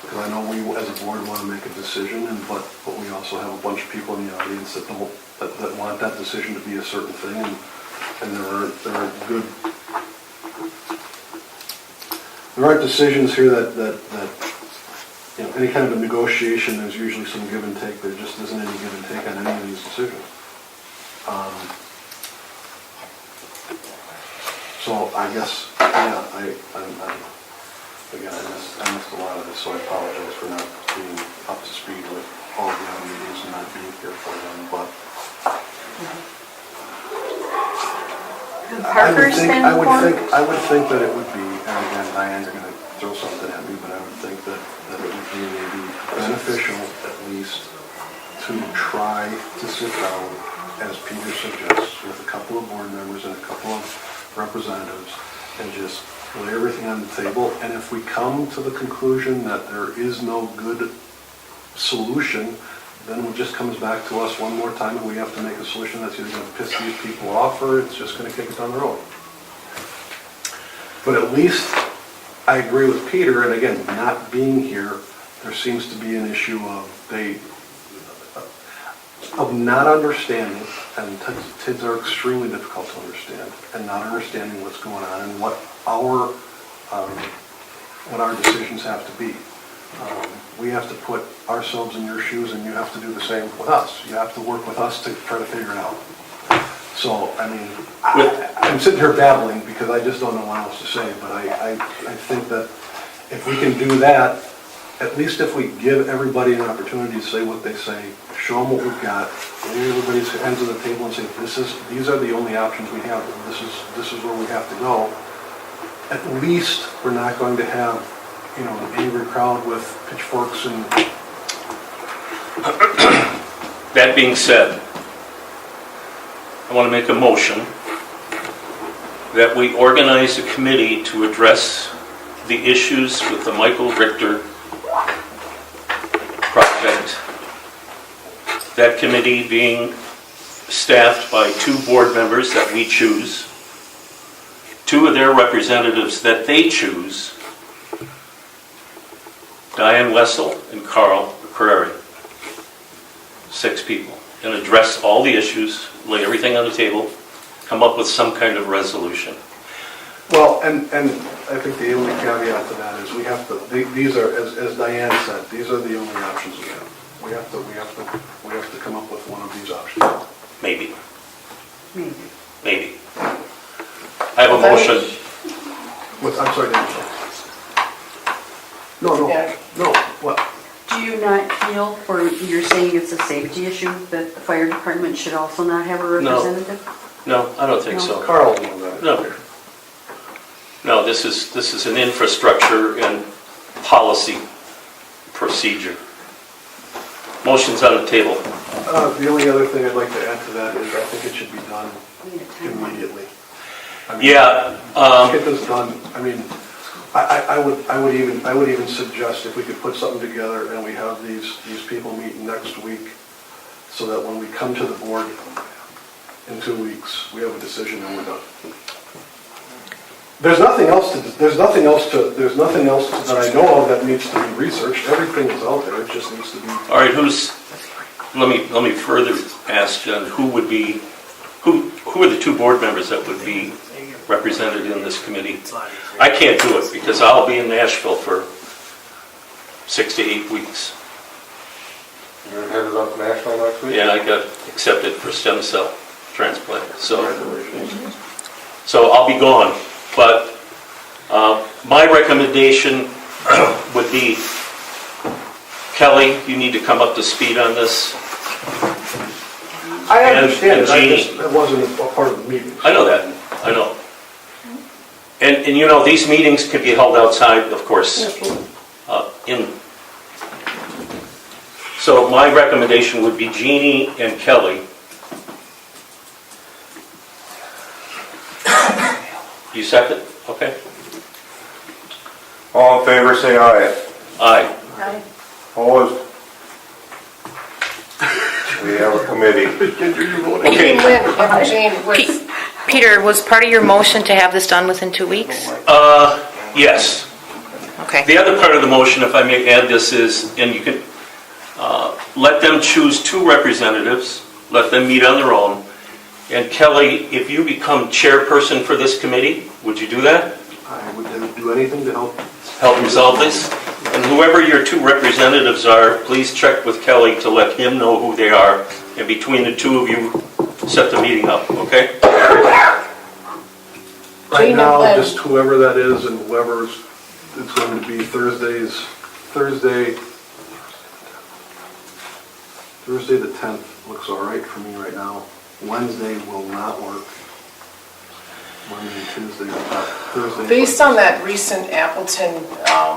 Because I know we, as a board, want to make a decision, but we also have a bunch of people in the audience that don't, that want that decision to be a certain thing, and there aren't decisions here that you know, any kind of a negotiation, there's usually some give and take. There just isn't any give and take on any of these decisions. So I guess, yeah, again, I missed a lot of this, so I apologize for not being up to speed with all the other meetings and not being here for them, but Parker's been I would informed? think that it would be, and again, Diane, you're gonna throw something at me, but I would think that it would be maybe beneficial at least to try to sit down, as Peter suggests, with a couple of board members and a couple of representatives and just lay everything on the table. And if we come to the conclusion that there is no good solution, then it just comes back to us one more time and we have to make a solution that's either going to piss these people off or it's just going to kick it down the road. But at least I agree with Peter, and again, not being here, there seems to be an issue of not understanding, and TIDs are extremely difficult to understand, and not understanding what's going on and what our decisions have to be. We have to put ourselves in your shoes, and you have to do the same with us. You have to work with us to try to figure it out. So, I mean, I'm sitting here babbling because I just don't know what else to say, but I think that if we can do that, at least if we give everybody an opportunity to say what they say, show them what we've got, lay everybody's hands on the table and say, these are the only options we have, and this is where we have to go. At least we're not going to have, you know, an angry crowd with pitchforks and... That being said, I want to make a motion that we organize a committee to address the issues with the Michael Richter project. That committee being staffed by 2 board members that we choose, 2 of their representatives that they choose, Diane Wessel and Carl Prairie. 6 people. And address all the issues, lay everything on the table, come up with some kind of resolution. Well, and I think the only caveat to that is we have to, these are, as Diane said, these are the only options we have. We have to come up with one of these options. Maybe. I have a motion. I'm sorry, Dan. No, what? Do you not feel, or you're saying it's a safety issue, that the fire department should also not have a representative? No, I don't think so. Carl knows that. No, this is an infrastructure and policy procedure. Motion's on the table. The only other thing I'd like to add to that is I think it should be done immediately. I mean, get this done. I mean, I would even suggest if we could put something together and we have these people meet next week, so that when we come to the board in 2 weeks, we have a decision and we're done. There's nothing else that I know of that needs to be researched. Everything is out there. It just needs to be. All right, let me further ask Jen, who are the 2 board members that would be represented in this committee? I can't do it because I'll be in Nashville for 6 to 8 weeks. You're headed up to Nashville next week? Yeah, I got accepted for stem cell transplant. So I'll be gone. But my recommendation would be, Kelly, you need to come up to speed on this. I understand and Jeannie. that wasn't a part of the meeting. I know that. I know. And you know, these meetings can be held outside, of course. So my recommendation would be Jeannie and Kelly. You second? Okay. All in favor, say aye. Aye. Aye. Opposed? We have a committee. Okay. And Jane was, Peter, was part of your motion to have this done within 2 weeks? Yes. Okay. The other part of the motion, if I may add this, is, and you can, let them choose 2 representatives, let them meet on their own. And Kelly, if you become chairperson for this committee, would you do that? I would do anything to help. Help resolve this? And whoever your 2 representatives are, please check with Kelly to let him know who they are. And between the 2 of you, set the meeting up, okay? Right Gina now, Flynn. just whoever that is and whoever's, it's going to be Thursday the 10th looks all right for me right now. Wednesday will not work. Monday and Tuesday, Thursday. Based on that recent Appleton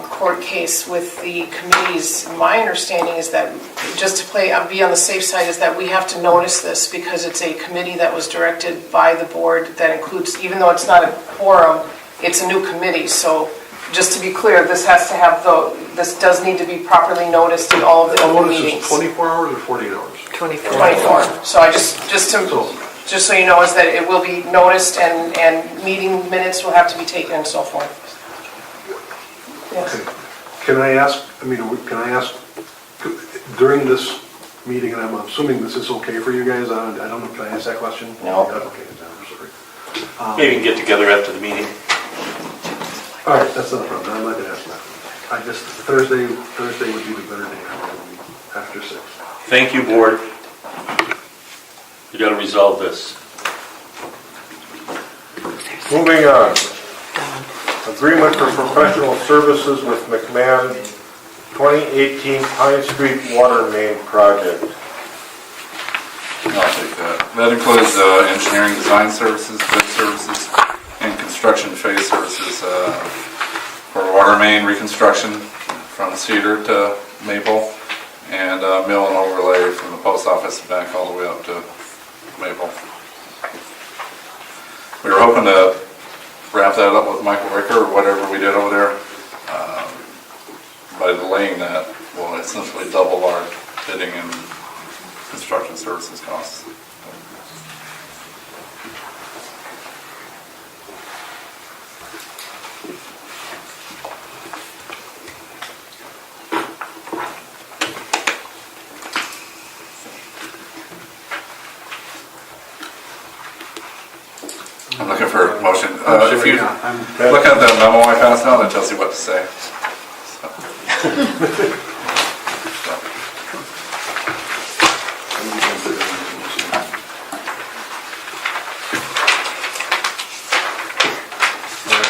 court case with the committees, my understanding is that, just to be on the safe side, is that we have to notice this because it's a committee that was directed by the board that includes, even though it's not a quorum, it's a new committee. So just to be clear, this has to have this does need to be properly noticed in all of the open Notice is meetings. 24 hours or 48 hours? 24. 24. So I just so you know, is that it will be noticed and meeting minutes will have to be taken and so forth. Yes. Okay. Can I ask during this meeting, and I'm assuming this is okay for you guys, I don't know, can I ask that question? No. Okay, I'm sorry. Maybe we can get together after the meeting. All right, that's not a problem, I'm not gonna ask that. I just, Thursday would be the better day for me, after 6. Thank you, board. We got to resolve this. Moving on. Agreement for professional services with McMahon 2018 Pine Street Water Main Project. I'll take that. That includes engineering design services, bid services, and construction phase services for water main reconstruction from Cedar to Maple, and mill and overlay from the post office back all the way up to Maple. We were hoping to wrap that up with Michael Ricker or whatever we did over there. By delaying that, we'll essentially double our bidding and construction services costs. I'm looking for a motion. If you look at the memo I passed out, it tells you what to say.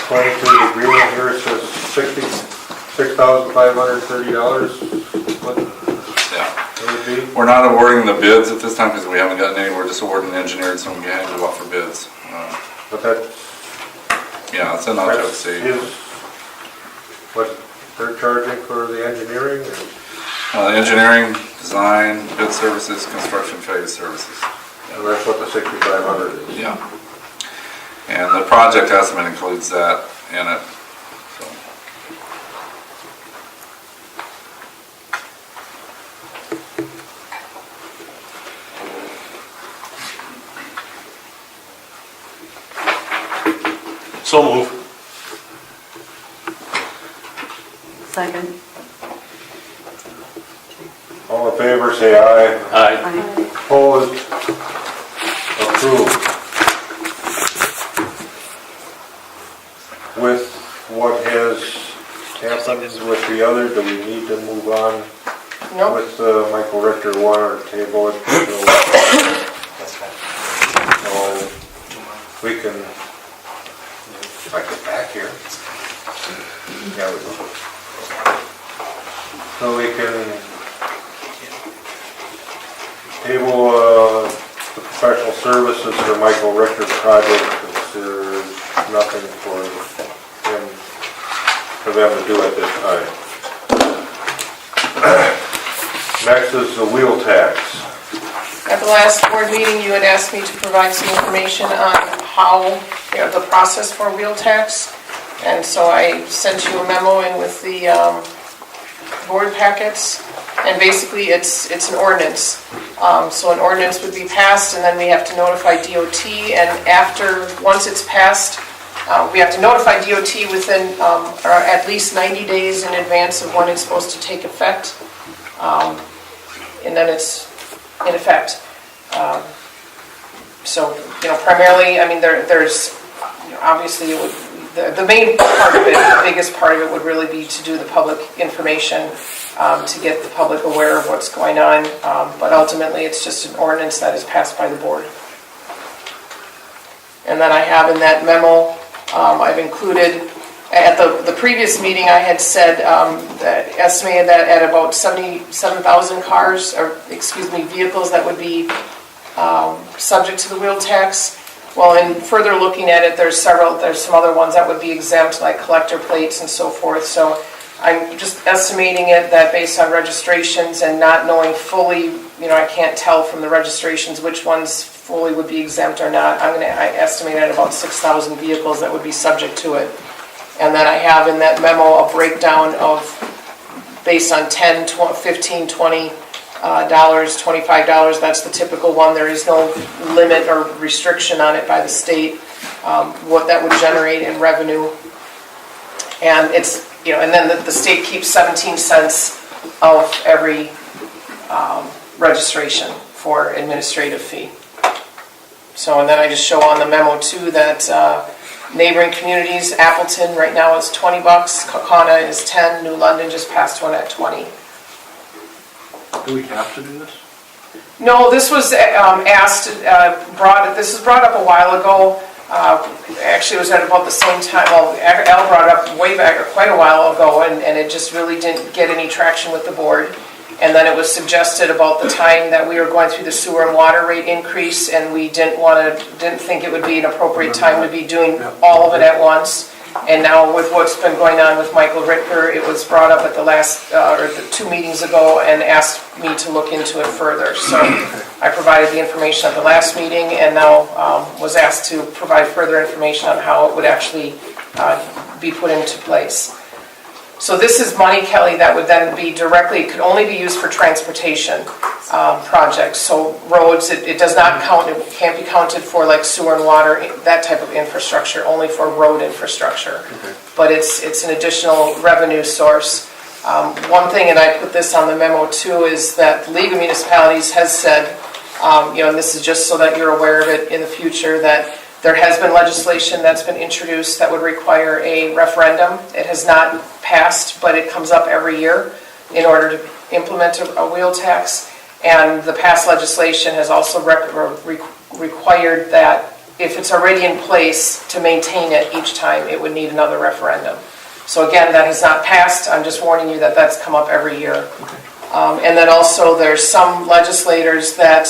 According to the agreement here, it says $66,530. What Yeah. it would be? We're not awarding the bids at this time because we haven't gotten any. We're just awarding the engineered, so we can go out for bids. But that's Yeah, it's an autopsy. what they're charging for the engineering? Engineering, design, bid services, construction phase services. And that's what the 6,500 is. Yeah. And the project estimate includes that in it. So. So move. Second. All in favor, say aye. Aye. Opposed? Approved. With what has happened with the other, do we need to move on Nope. with Michael Richter water table? So we can, if I get back here. Yeah, we will. So we can table the professional services for Michael Richter's project, because there's nothing for them to do at this time. Next is the wheel tax. At the last board meeting, you had asked me to provide some information on how, the process for wheel tax. And so I sent you a memo in with the board packets. And basically, it's an ordinance. So an ordinance would be passed, and then we have to notify DOT. And once it's passed, We have to notify DOT within, or at least 90 days in advance of when it's supposed to take effect. And then it's in effect. So, primarily, I mean, there's, obviously, it would, the main part of it, the biggest part of it would really be to do the public information, to get the public aware of what's going on. But ultimately, it's just an ordinance that is passed by the board. And then I have in that memo, I've included, at the previous meeting, I had said, that estimated that at about 77,000 cars, or vehicles that would be subject to the wheel tax. Well, in further looking at it, there's some other ones that would be exempt, like collector plates and so forth. So I'm just estimating it that based on registrations and not knowing fully, I can't tell from the registrations which ones fully would be exempt or not. I estimate at about 6,000 vehicles that would be subject to it. And then I have in that memo a breakdown of based on 10, 15, 20 dollars, $25. That's the typical one. There is no limit or restriction on it by the state, what that would generate in revenue. And it's, and then the state keeps 17 cents of every registration for administrative fee. So, and then I just show on the memo too that neighboring communities, Appleton right now is $20, Kaukauna is 10, New London just passed one at 20. Do we have to do this? No, this was this was brought up a while ago. Actually, it was at about the same time. Well, Al brought it up way back, quite a while ago, and it just really didn't get any traction with the board. And then it was suggested about the time that we were going through the sewer and water rate increase, and we didn't think it would be an appropriate time to be doing all of it at once. And now with what's been going on with Michael Rittker, it was brought up at the last, or the 2 meetings ago, and asked me to look into it further. So I provided the information at the last meeting, and now was asked to provide further information on how it would actually be put into place. So this is money, Kelly, that would then be directly, it could only be used for transportation projects. So roads, it does not count, it can't be counted for like sewer and water, that type of infrastructure, only for road infrastructure. Okay. But it's an additional revenue source. One thing, and I put this on the memo too, is that the League of Municipalities has said, and this is just so that you're aware of it in the future, that there has been legislation that's been introduced that would require a referendum. It has not passed, but it comes up every year in order to implement a wheel tax. And the past legislation has also required that if it's already in place to maintain it each time, it would need another referendum. So again, that has not passed. I'm just warning you that that's come up every year. And then also there's some legislators that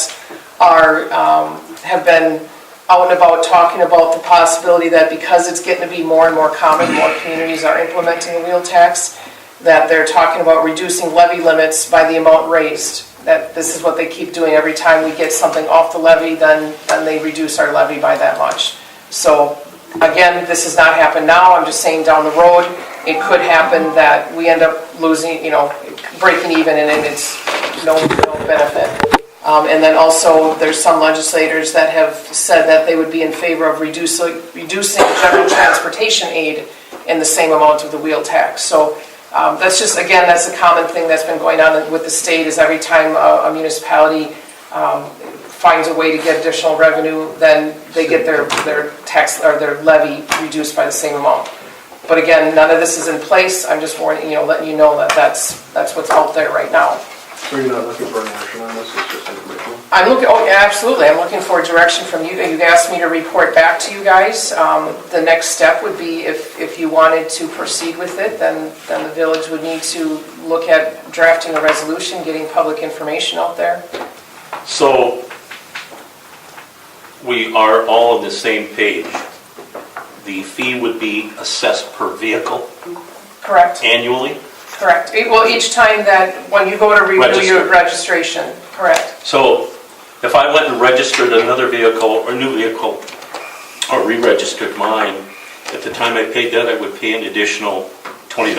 have been out and about talking about the possibility that because it's getting to be more and more common, more communities are implementing a wheel tax, that they're talking about reducing levy limits by the amount raised. That this is what they keep doing. Every time we get something off the levy, then they reduce our levy by that much. So again, this has not happened now. I'm just saying down the road, it could happen that we end up losing, breaking even, and it's no benefit. And then also, there's some legislators that have said that they would be in favor of reducing general transportation aid in the same amount of the wheel tax. So that's just, again, that's a common thing that's been going on with the state, is every time a municipality finds a way to get additional revenue, then they get their tax or their levy reduced by the same amount. But again, none of this is in place. I'm just warning, letting you know that that's what's out there right now. So you're not looking for any action on this, it's just information? Absolutely. I'm looking for direction from you. You asked me to report back to you guys. The next step would be if you wanted to proceed with it, then the village would need to look at drafting a resolution, getting public information out there. So we are all on the same page. The fee would be assessed per vehicle? Correct. Annually? Correct. Well, each time that, when you go to renew your registration, correct. So if I went and registered another vehicle or new vehicle or re-registered mine, at the time I paid that, I would pay an additional $20.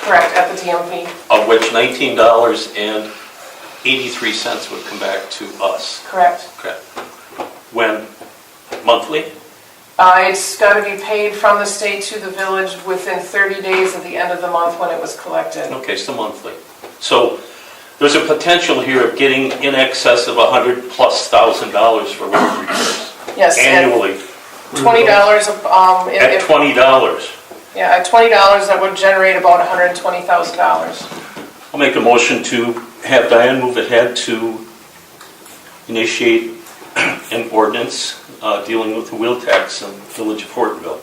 Correct, at the DMV. Of which $19.83 would come back to us. Correct. Okay. When? Monthly? It's got to be paid from the state to the village within 30 days of the end of the month when it was collected. Okay, so monthly. So there's a potential here of getting in excess of $100,000+ for road repairs Yes, annually $20. at $20. Yeah, at $20, that would generate about $120,000. I'll make a motion to have Diane move ahead to initiate an ordinance dealing with the wheel tax in the village of Hortonville.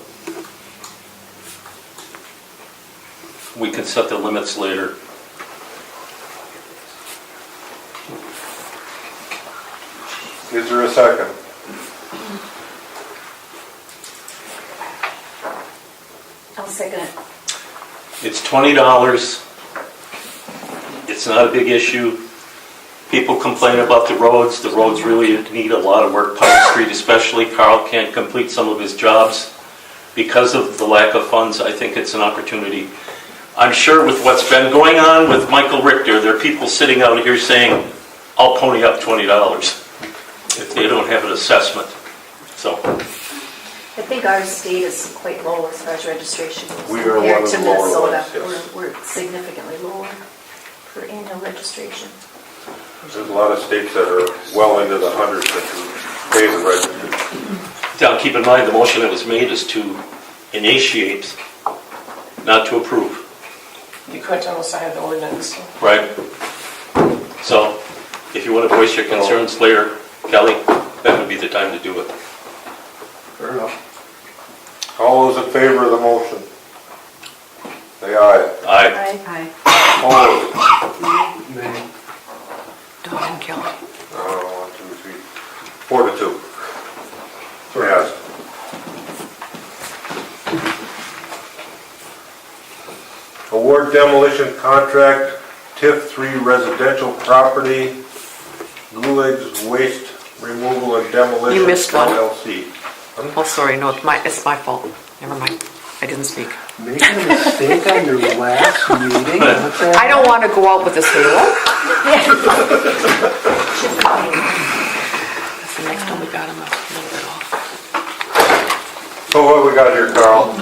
We can set the limits later. Is there a second? I'll second it. It's $20. It's not a big issue. People complain about the roads. The roads really need a lot of work. Pine Street especially. Carl can't complete some of his jobs because of the lack of funds. I think it's an opportunity. I'm sure with what's been going on with Michael Richter, there are people sitting out here saying, I'll pony up $20 if they don't have an assessment. So, I think our state is quite low as far as registration goes. We are compared one of to the lower Minnesota. ones, yes. We're significantly lower for annual registration. There's a lot of states that are well into the hundreds that pay the registry. now keep in mind, the motion that was made is to initiate, not to approve. You couldn't unless I had the ordinance. Right. So, if you want to voice your concerns later, Kelly, that would be the time to do it. Fair enough. All those in favor of the motion? Say aye. Aye. Aye. Opposed? Nay. Don and Kelly. 1, 2, 3, 4 to 2. Yes. Award demolition contract, TIF 3 residential property, Goulig's Waste Removal and Demolition You missed one. LLC. Oh, sorry, no, it's my fault. Never mind. I didn't speak. Making a mistake on your last meeting? What's that? I don't want to go out with this halo. That's the next one we got him a little bit off. So what we got here, Carl?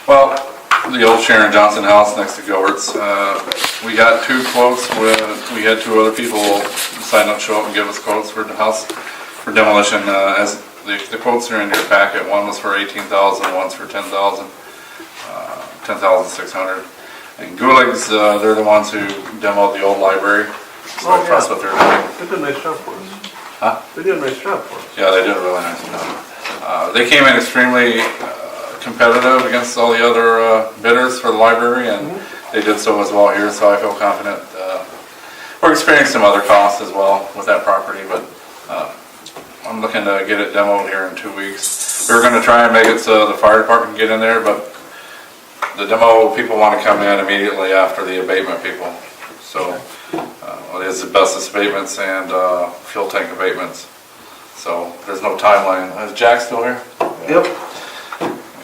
Well, the old Sharon Johnson house next to Govert's. We got 2 quotes. We had 2 other people sign up, show up and give us quotes for the house for demolition. As the quotes are in your packet. One was for $18,000, one's for $10,000, $10,600. And Goulig's, they're the ones who demoed the old library. So I trust what they're doing. They did a nice job for us. Huh? They did a nice job for us. Yeah, they did a really nice job. They came in extremely competitive against all the other bidders for the library, and they did so as well here, so I feel confident. We're experiencing some other costs as well with that property, but I'm looking to get it demoed here in 2 weeks. We were going to try and make it so the fire department can get in there, but the demo people want to come in immediately after the abatement people. So it is asbestos abatements and fuel tank abatements. So there's no timeline. Is Jack still here? Yep.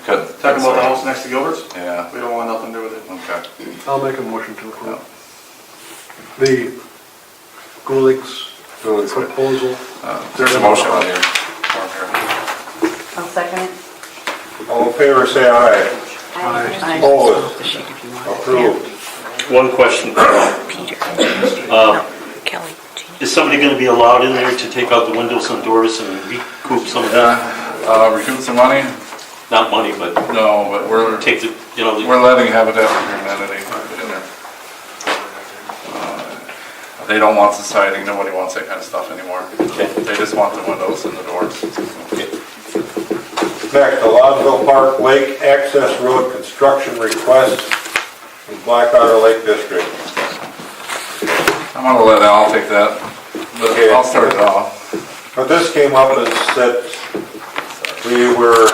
Good. Talking about the house next to Gilbert's? Yeah. We don't want nothing to do with it. Okay. I'll make a motion to approve. The Goulig's proposal. There's a motion on here. I'll second it. All in favor, say aye. Aye. Opposed? The sheet if you want. Approved. One question. Peter. Kelly. Is somebody going to be allowed in there to take out the windows and doors and recoup some of that? Recoup some money? Not money, but No, but we're take the, we're letting Habitat for Humanity get in there. They don't want society. Nobody wants that kind of stuff anymore. They just want the windows and the doors. Next, the Lodville Park Lake Access Road Construction Request in Blackwater Lake District. I'm gonna let Al take that, but Okay. I'll start it off. But this came up as that we were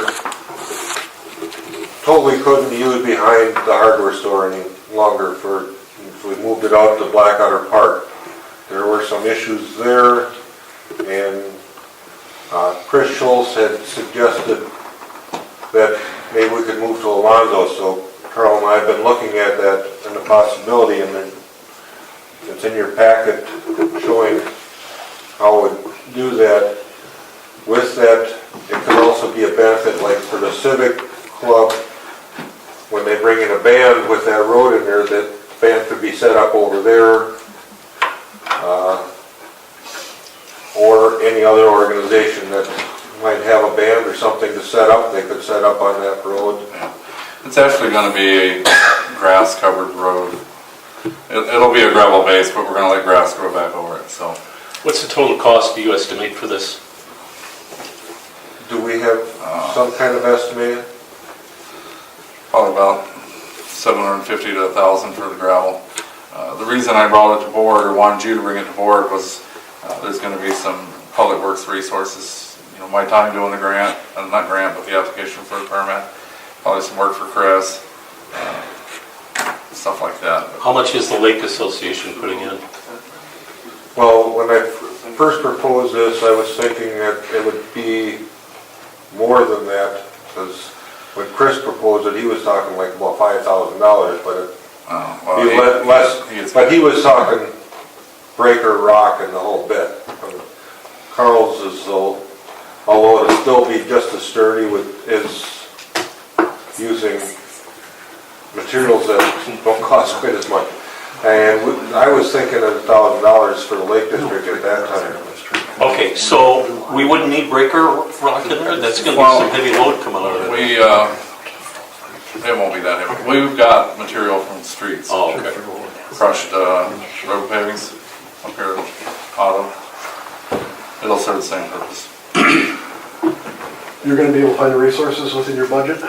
told we couldn't use behind the hardware store any longer if we moved it out to Blackwater Park. There were some issues there, and Chris Schultz had suggested that maybe we could move to Alonzo, so Carl and I have been looking at that and the possibility, and then it's in your packet showing how we would do that. With that, it could also also be a benefit, like for the Civic Club, when they bring in a band with that road in there, that band could be set up over there. Or any other organization that might have a band or something to set up, they could set up on that road. It's actually gonna be a grass-covered road. It'll be a gravel base, but we're gonna let grass grow back over it, so. What's the total cost do you estimate for this? Do we have some kind of estimate? Probably about 750 to 1,000 for the gravel. The reason I brought it to board, or wanted you to bring it to board, was there's going to be some public works resources. You know, my time doing the grant, not grant, but the application for the permit. Probably some work for Chris, stuff like that. How much is the Lake Association putting in? Well, when I first proposed this, I was thinking that it would be more than that, because when Chris proposed it, he was talking like about $5,000, but it'd be less. But he was talking breaker, rock, and the whole bit. Carl's is, although it'll still be just as sturdy, is using materials that don't cost quite as much. And I was thinking of $1,000 for the Lake District at that time. Okay, so we wouldn't need breaker rock in there? That's going to be some heavy load coming out of it. It won't be that heavy. We've got material from the streets. Oh, okay. Crushed road pavings up here at Auto. It'll serve the same purpose. You're gonna be able to find the resources within your budget?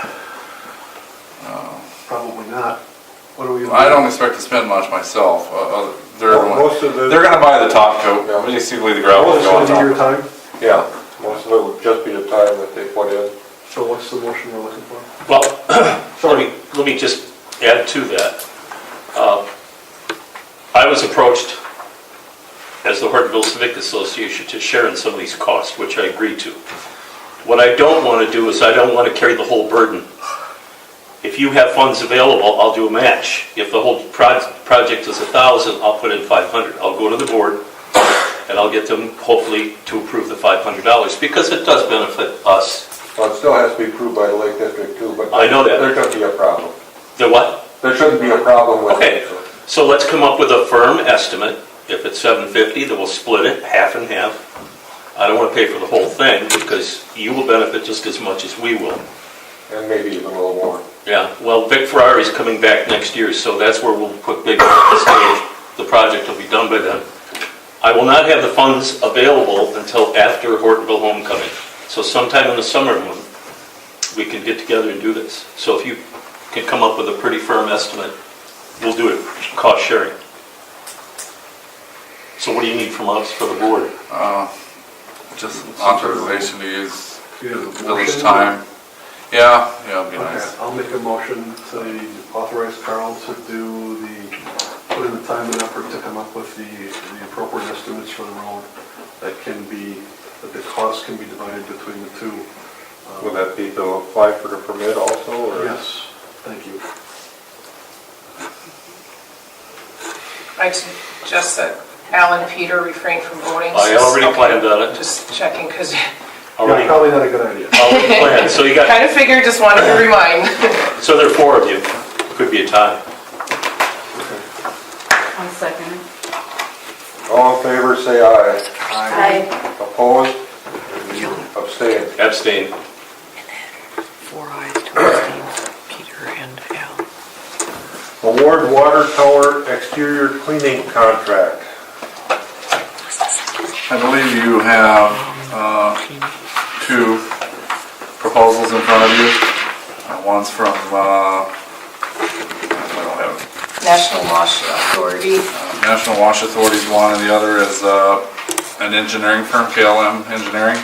Probably not. What do we? I don't expect to spend much myself. They're gonna buy the top coat. Yeah. Basically, the gravel will go on Most of top. your time? Yeah, most of it would just be the time that they put in. So what's the motion we're looking for? Well, let me just add to that. I was approached as the Hortonville Civic Association to share in some of these costs, which I agreed to. What I don't want to do is I don't want to carry the whole burden. If you have funds available, I'll do a match. If the whole project is $1,000, I'll put in $500. I'll go to the board and I'll get them hopefully to approve the $500 because it does benefit us. Well, it still has to be approved by the Lake District too, but I know that. There shouldn't be a problem. The what? There shouldn't be a problem with Okay, it. so let's come up with a firm estimate. If it's $750, then we'll split it half and half. I don't want to pay for the whole thing because you will benefit just as much as we will. And maybe even a little more. Yeah, well, Vic Ferrari's coming back next year, so that's where we'll put big on the stage. The project will be done by then. I will not have the funds available until after Hortonville Homecoming. So sometime in the summer month, we can get together and do this. So if you can come up with a pretty firm estimate, we'll do it, cost sharing. So what do you need from us for the board? Just authorization to use village Motion? time. Yeah, it'd be nice. Okay, I'll make a motion to authorize Carl to put in the time and effort to come up with the appropriate estimates for the road that the cost can be divided between the two. Would that be to apply for the permit also, or? Yes, thank you. I suggest that Al and Peter refrain from voting. I already planned on it. Just checking, because Already Yeah, probably not a good idea. planned. So you got, kind of figured, just wanted to remind. so there are four of you. Could be a tie. I'll second it. All in favor, say aye. Aye. Opposed? Abstain. Abstain. 4 ayes, 2 abstains, Peter and Al. Award water tower exterior cleaning contract. I believe you have two proposals in front of you. One's from, I don't have it. National Wash Authority. National Wash Authority's one, and the other is an engineering firm, KLM Engineering.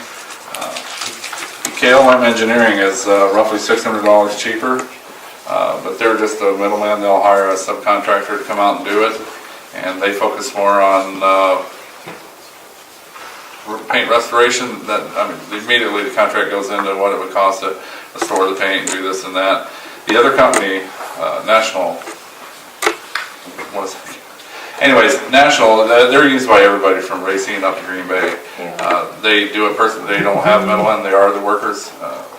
KLM Engineering is roughly $600 cheaper, but they're just a middleman. They'll hire a subcontractor to come out and do it, and they focus more on paint restoration. Immediately the contract goes into what it would cost to restore the paint and do this and that. The other company, National, Anyways, National, they're used by everybody from Racine up to Green Bay. They do it personally, they don't have middlemen, they are the workers.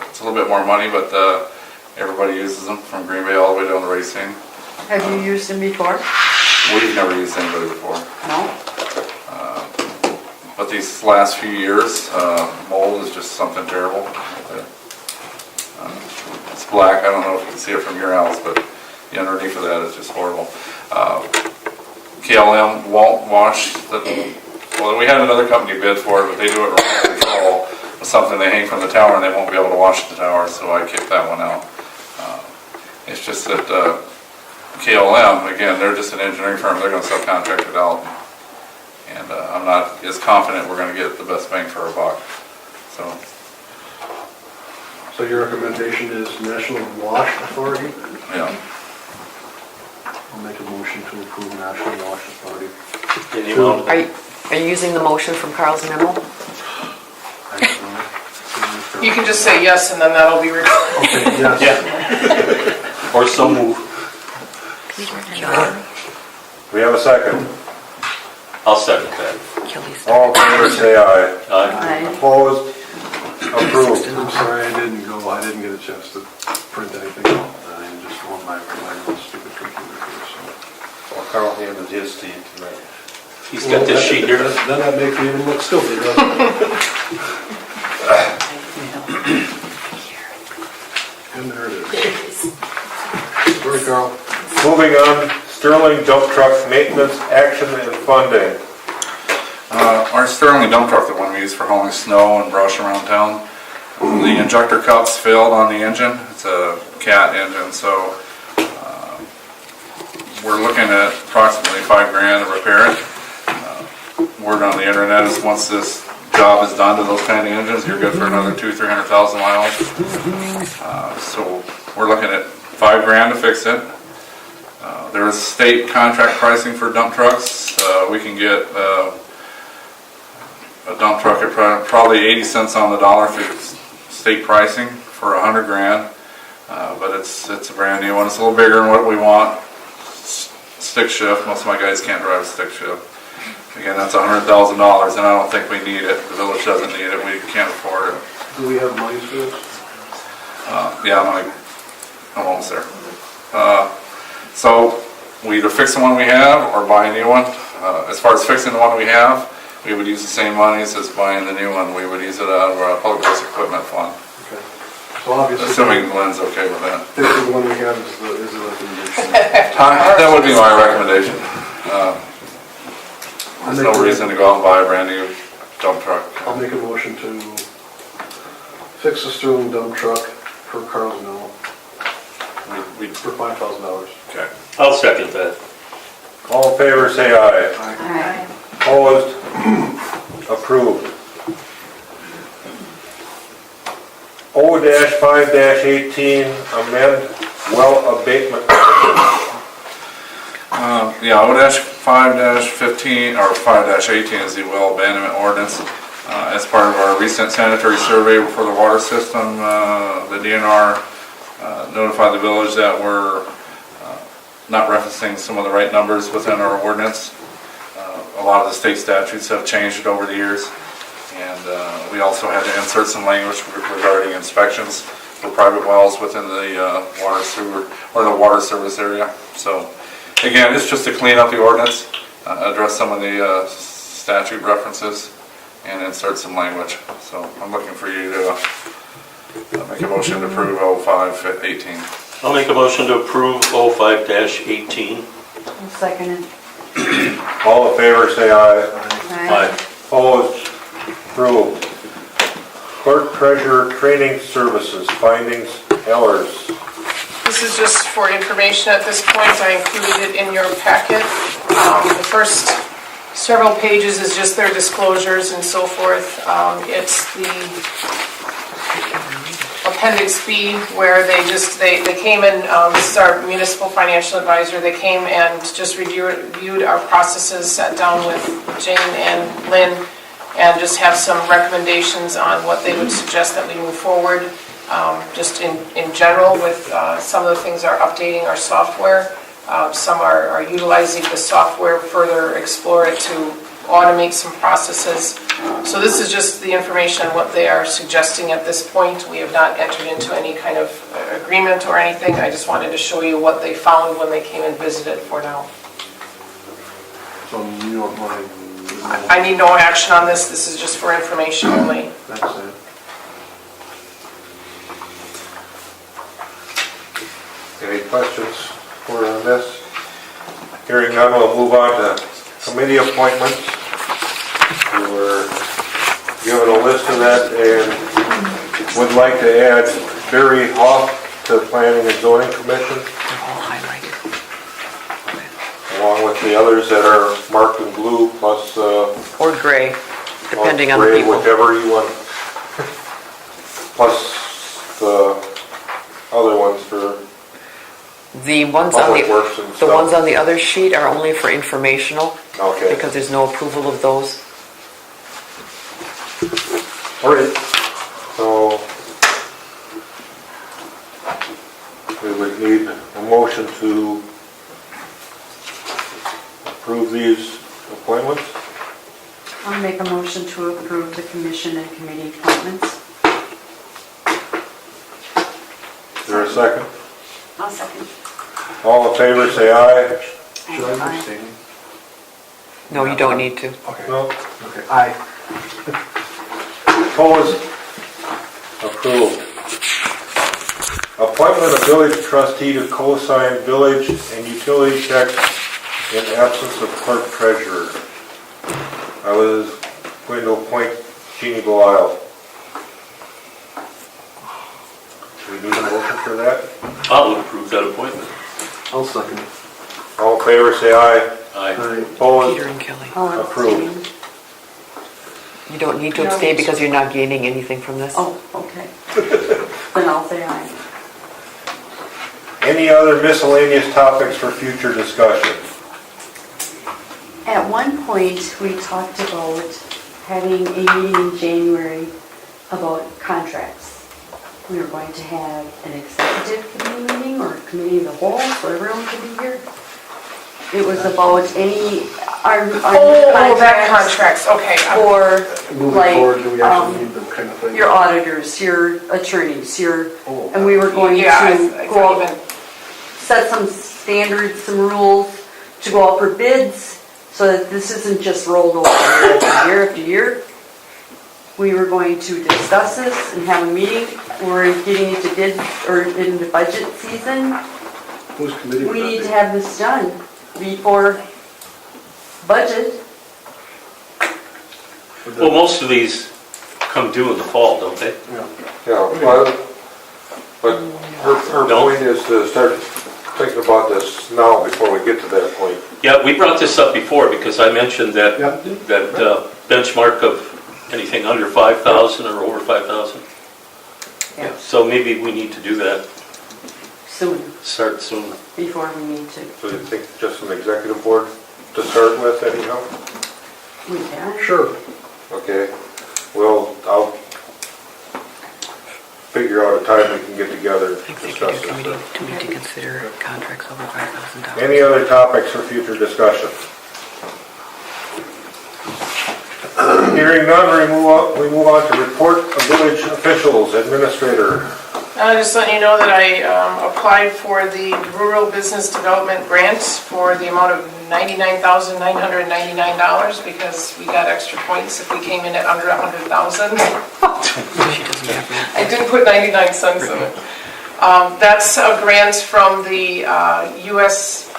It's a little bit more money, but everybody uses them from Green Bay all the way down to Racine. Have you used them before? We've never used anybody before. No? But these last few years, mold is just something terrible. It's black, I don't know if you can see it from your house, but the underneath of that is just horrible. KLM won't wash well, we had another company bid for it, but they do it remote control with something they hang from the tower and they won't be able to wash the tower, so I kicked that one out. It's just that KLM, again, they're just an engineering firm, they're going to subcontract it out. And I'm not as confident we're going to get the best bang for our buck. So your recommendation is National Wash Authority? Yeah. I'll make a motion to approve National Wash Authority. Are you using the motion from Carl's memo? I don't know. You can just say yes, and then that'll be recorded. Okay, yes. Yeah. Or so move. We have a second. I'll second that. All in favor, say aye. Aye. Opposed? Approved. I'm sorry, I didn't get a chance to print anything out. I just on my stupid computer here, so. Well, Carl handed his to you tonight. He's got this sheet here. Then that makes me even look stupid, doesn't it? And there it is. Sorry, Carl. Moving on, Sterling dump truck maintenance, action and funding. Our Sterling dump truck, the one we use for hauling snow and brush around town, the injector cups failed on the engine. It's a cat engine, so we're looking at approximately $5,000 to repair it. Word on the internet is once this job is done to those kind of engines, you're good for another 200,000-300,000 miles. So we're looking at $5,000 to fix it. There is state contract pricing for dump trucks. We can get a dump truck at probably 80 cents on the dollar through state pricing for $100,000. But it's a brand new one. It's a little bigger than what we want. Stick shift. Most of my guys can't drive a stick shift. Again, that's $100,000, and I don't think we need it. The village doesn't need it. We can't afford it. Do we have money for this? Yeah, I'm almost there. So we either fix the one we have or buy a new one. As far as fixing the one we have, we would use the same monies as buying the new one. We would use it out of our public works equipment fund. Okay. So obviously. Assuming Lynn's okay with that. Fixing the one we have is the recommendation. That would be my recommendation. There's no reason to go out and buy a brand new dump truck. I'll make a motion to fix the Sterling dump truck for Carl's Mill for $5,000. Okay. I'll second that. All in favor, say aye. Aye. Opposed? Approved. O-5-18, amend well abatement. Yeah, O-5-15 or 5-18 is the well abandonment ordinance. As part of our recent sanitary survey for the water system, the DNR notified the village that we're not referencing some of the right numbers within our ordinance. A lot of the state statutes have changed over the years, and we also had to insert some language regarding inspections for private wells within the water sewer or the water service area. So again, it's just to clean up the ordinance, address some of the statute references, and insert some language. So I'm looking for you to make a motion to approve 05-18. I'll make a motion to approve 05-18. I'll second it. All in favor, say aye. Aye. Opposed? Approved. Clerk Treasurer Training Services, findings, errors. This is just for information at this point. I included it in your packet. The first several pages is just their disclosures and so forth. It's the Appendix B where they came in, this is our municipal financial advisor, they came and just reviewed our processes, sat down with Jane and Lynn, and just have some recommendations on what they would suggest that we move forward. Just in general with some of the things are updating our software. Some are utilizing the software, further explore it to automate some processes. So this is just the information on what they are suggesting at this point. We have not entered into any kind of agreement or anything. I just wanted to show you what they found when they came and visited for now. So you don't mind? I need no action on this. This is just for information only. That's it. Any questions for this? Hearing none, we'll move on to committee appointments. We were given a list of that and would like to add Barry Hoff to Planning and Zoning Commission, They're all highlighted. along with the others that are marked in blue, plus Or gray, depending on the gray, people. whichever you want. Plus the other ones for The ones on Public Works and the stuff. ones on the other sheet are only for informational, Okay. because there's no approval of those. All right, so we would need a motion to approve these appointments. I'll make a motion to approve the commission and committee appointments. Is there a second? I'll second. All in favor, say aye. Should I be abstaining? No, you don't need to. Okay. No. Okay, aye. Opposed? Approved. Appointment of village trustee to co-sign village and utility checks in absence of clerk treasurer. I was going to appoint Jeannie Belisle. Do we need a motion for that? I'll approve that appointment. I'll second it. All in favor, say aye. Aye. Opposed? Peter and Kelly. I'll Approved. abstain. You don't need to No. abstain because you're not gaining anything from this. Oh, okay. Then I'll say aye. Any other miscellaneous topics for future discussion? At one point, we talked about having a meeting in January about contracts. We were going to have an executive committee meeting or committee of the whole, so everyone could be here. It was about any, our new that contracts contracts, okay. for Moving like, forward, do we actually need them kind of thing? your auditors, your attorneys, Oh. and we were going to Yeah, I go even, out, set some standards, some rules to go out for bids, so that this isn't just rolled over year after year after year. We were going to discuss this and have a meeting. We're getting into bid, or in the budget season. Whose committee would We that need be? to have this done before budget. Would that- Well, most of these come due in the fall, don't they? Yeah. Yeah, well, but her No. point is to start thinking about this now before we get to that point. Yeah, we brought this up before because I mentioned that, Yeah. that benchmark of anything under 5,000 or over 5,000. Yeah. So maybe we need to do that, Soon, start soon. before we need to. So you think just an executive board to start with anyhow? We can. Sure. Okay, well, I'll figure out a time we can get together and discuss Executive this. committee do need to consider contracts over $5,000. Any other topics for future discussion? Hearing none, we move on to report of village officials, administrator. just letting you know that I applied for the Rural Business Development Grant for the amount of $99,999 because we got extra points if we came in at under 100,000. She doesn't have that. I didn't put 99 cents in it. That's a grant from the U.S.,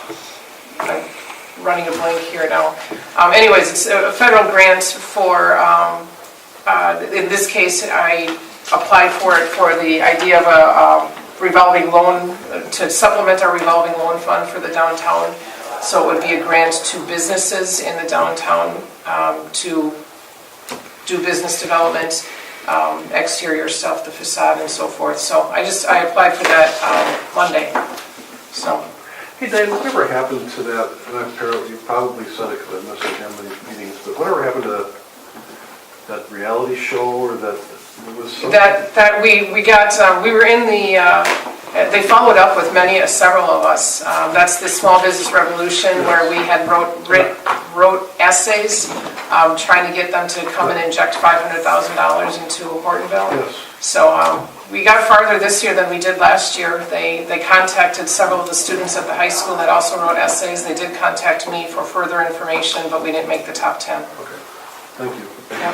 I'm running a blank here now. Anyways, it's a federal grant for, in this case, I applied for it for the idea of a revolving loan, to supplement our revolving loan fund for the downtown. So it would be a grant to businesses in the downtown to do business development, exterior stuff, the facade and so forth. So I applied for that Monday, so. Hey, Dave, whatever happened to that, and apparently you probably said it because I missed some of these meetings, but whatever happened to that reality show or that, it was something? That we got, we were in the They followed up with several of us. That's the Small Business Revolution where we had wrote essays trying to get them to come and inject $500,000 into Hortonville. Yes. So we got farther this year than we did last year. They contacted several of the students at the high school that also wrote essays. They did contact me for further information, but we didn't make the top 10. Okay, thank you. Yeah.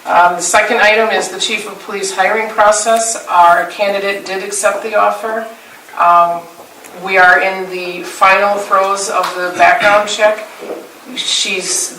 The second item is the chief of police hiring process. Our candidate did accept the offer. We are in the final throes of the background check. She's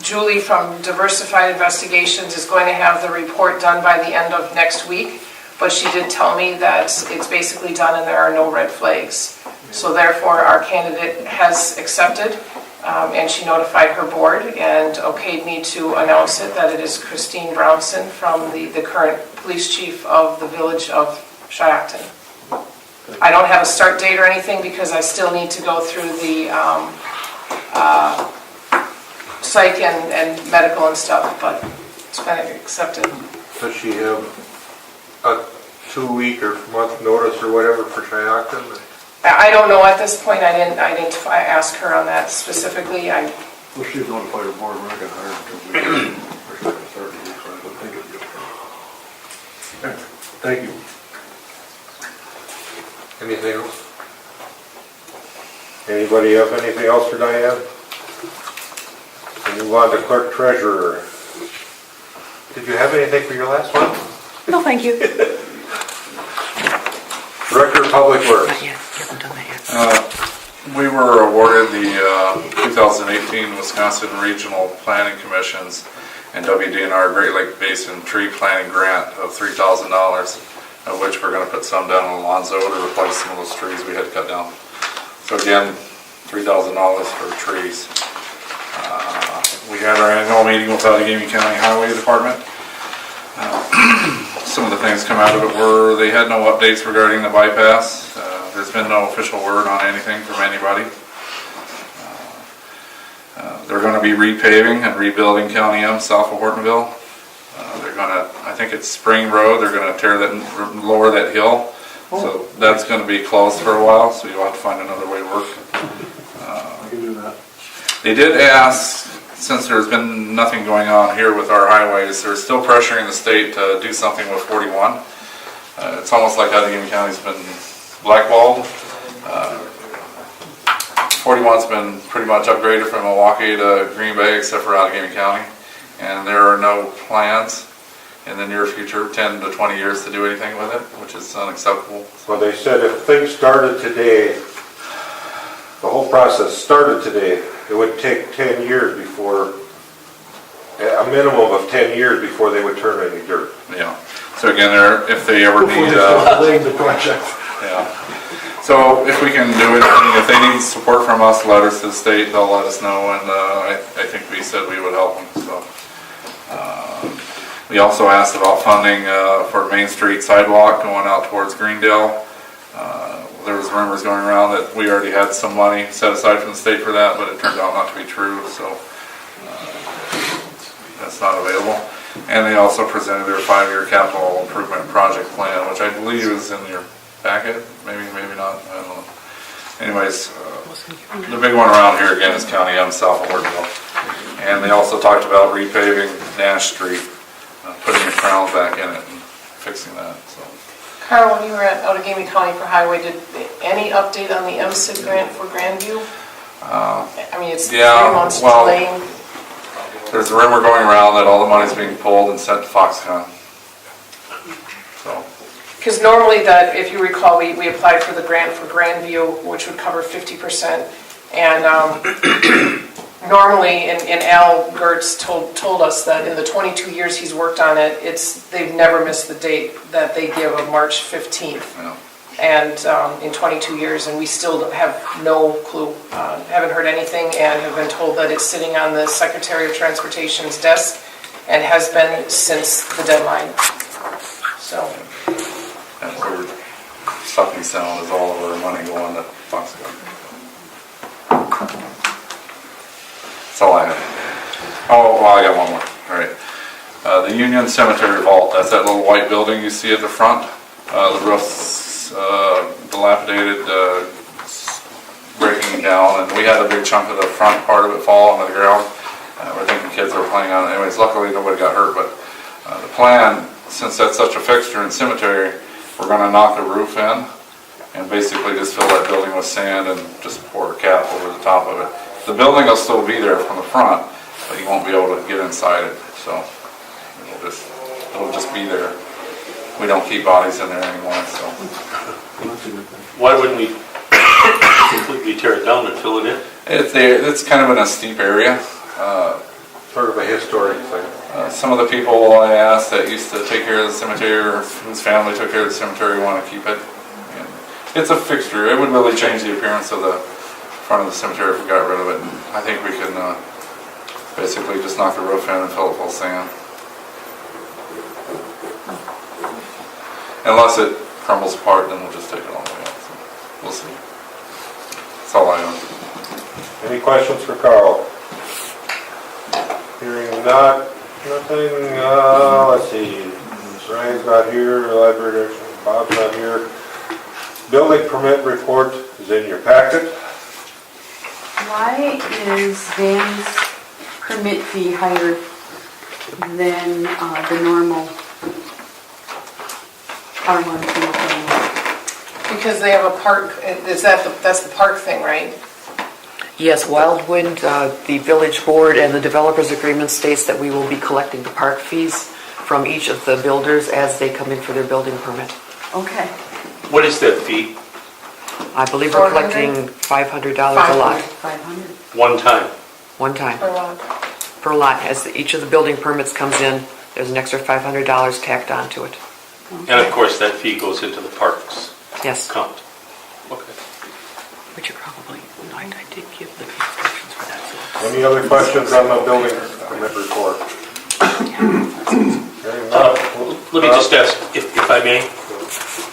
Julie from Diversified Investigations is going to have the report done by the end of next week, but she did tell me that it's basically done and there are no red flags. So therefore, our candidate has accepted. And she notified her board and okayed me to announce it, that it is Christine Brownson from the current police chief of the village of Shiocton. I don't have a start date or anything because I still need to go through the psych and medical and stuff, but it's been accepted. Does she have a 2-week or month notice or whatever for Shiocton? I don't know at this point. I didn't ask her on that specifically. Well, she'd notify her board, we're not gonna hire her until we, we're not gonna start the week, so I don't think it'd be okay. Okay, thank you. Anything else? Anybody have anything else for Diane? We move on to clerk treasurer. Did you have anything for your last one? No, thank you. Director of Public Works. Not yet. You haven't done that yet. We were awarded the 2018 Wisconsin Regional Planning Commission's and WDNR Great Lake Basin Tree Planting Grant of $3,000, of which we're going to put some down in Alonzo to replace some of those trees we had cut down. So again, $3,000 for trees. We had our annual meeting with the Allegheny County Highway Department. Some of the things come out of it were they had no updates regarding the bypass. There's been no official word on anything from anybody. They're going to be repaving and rebuilding County M south of Hortonville. They're going to, I think it's Spring Road, they're going to tear that, lower that hill. So that's going to be closed for a while, so you'll have to find another way to work. I can do that. They did ask, since there's been nothing going on here with our highways, they're still pressuring the state to do something with 41. It's almost like Allegheny County's been blackballed. 41's been pretty much upgraded from Milwaukee to Green Bay except for Allegheny County. And there are no plans in the near future, 10 to 20 years, to do anything with it, which is unacceptable. Well, they said if things started today, the whole process started today, it would take 10 years before, a minimum of 10 years before they would turn any dirt. Yeah. So again, if they ever Before need, they start delaying the project. yeah. So if we can do it, if they need support from us, letters to the state, they'll let us know, and I think we said we would help them. So we also asked about funding for Main Street sidewalk going out towards Greendale. There was rumors going around that we already had some money set aside from the state for that, but it turned out not to be true, so that's not available. And they also presented their 5-year capital improvement project plan, which I believe is in your packet, maybe not, I don't know. Anyways, the big one around here again is County M south of Hortonville. And they also talked about repaving Nash Street, putting the crowns back in it and fixing that, so. Carl, when you were at Outagamie County for Highway, did any update on the MSID grant for Grandview? I mean, it's 3 months delaying. There's a rumor going around that all the money's being pulled and sent to Foxconn. So. Because normally that, if you recall, we applied for the grant for Grandview, which would cover 50%. And normally, and Al Gertz told us that in the 22 years he's worked on it, they've never missed the date that they give of March 15th. Yeah. And in 22 years, and we still have no clue, haven't heard anything, and have been told that it's sitting on the Secretary of Transportation's desk and has been since the deadline. So. And we're sucking sound is all of our money going to Foxconn. That's all I have. Oh, well, I got one more. All right. The Union Cemetery vault, that's that little white building you see at the front. The roof's dilapidated, breaking down, and we had a big chunk of the front part of it fall onto the ground. We're thinking kids were playing on it anyways. Luckily, nobody got hurt, but the plan, since that's such a fixture in cemetery, we're gonna knock the roof in and basically just fill that building with sand and just pour a cap over the top of it. The building will still be there from the front, but you won't be able to get inside it, so it'll just be there. We don't keep bodies in there anymore, so. Why wouldn't we completely tear it down and fill it in? It's kind of in a steep area. Sort of a historic thing. Some of the people I asked that used to take care of the cemetery or whose family took care of the cemetery want to keep it. And it's a fixture. It would really change the appearance of the front of the cemetery if we got rid of it. I think we can basically just knock the roof in and fill it full of sand. Unless it crumbles apart, then we'll just take it all the way out. So we'll see. That's all I know. Any questions for Carl? Hearing nothing, let's see. Ryan's not here, the library director, Bob's not here. Building permit report is in your packet. Why is Van's permit fee higher than the normal? I don't want to come up with anymore. Because they have a park, that's the park thing, right? Yes, Wildwind, the village board and the developers agreement states that we will be collecting the park fees from each of the builders as they come in for their building permit. Okay. What is that fee? I believe we're collecting $500 a lot. 500. One time? One time. Per lot. Per lot. As each of the building permits comes in, there's an extra $500 tacked onto it. And of course, that fee goes into the parks Yes. count. Okay. Which you probably, I did give the instructions for that. So. Any other questions on the building permit report? Let me just ask, if I may,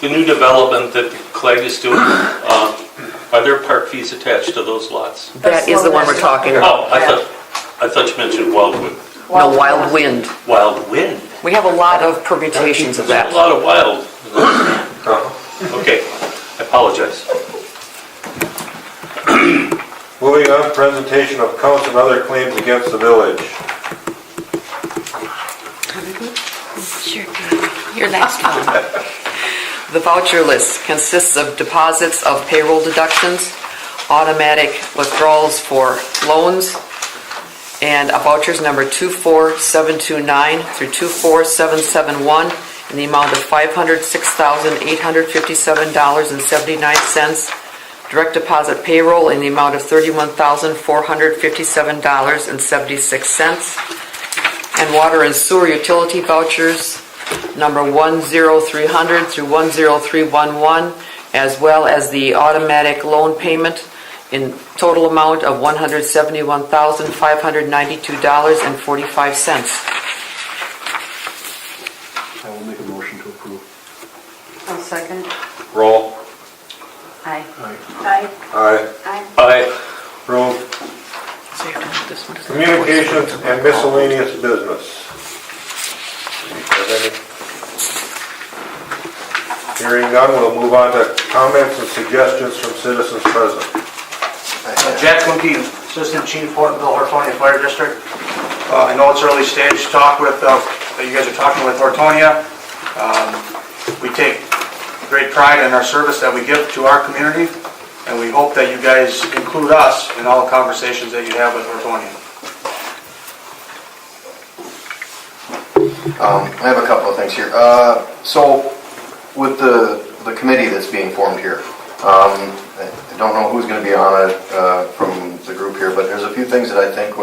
the new development that Clegg is doing, are there park fees attached to those lots? That is the one we're talking about. Oh, I thought you mentioned Wildwood. No, Wild Wind. Wild Wind? We have a lot of permutations of that. A lot of wild. Okay, I apologize. Moving on, presentation of counts and other claims against the village. Sure. Your next one. The voucher list consists of deposits of payroll deductions, automatic withdrawals for loans, and vouchers number 24729 through 24771 in the amount of $506,857.79. Direct deposit payroll in the amount of $31,457.76. And water and sewer utility vouchers number 10300 through 10311, as well as the automatic loan payment in total amount of $171,592.45. I will make a motion to approve. I'll second. Roll. Aye. Aye. Aye. Aye. Aye. Aye. Approved. So you have to put this one as the- Communications and miscellaneous business. Have any? Hearing none, we'll move on to comments and suggestions from citizens present. Jack Kluge, Assistant Chief, Hortonville, Hortonia Fire District. I know it's early stage talk with, that you guys are talking with Hortonia. We take great pride in our service that we give to our community, and we hope that you guys include us in all the conversations that you have with Hortonia. I have a couple of things here. So with the committee that's being formed here, I don't know who's going to be on it from the group here, but there's a few things that I think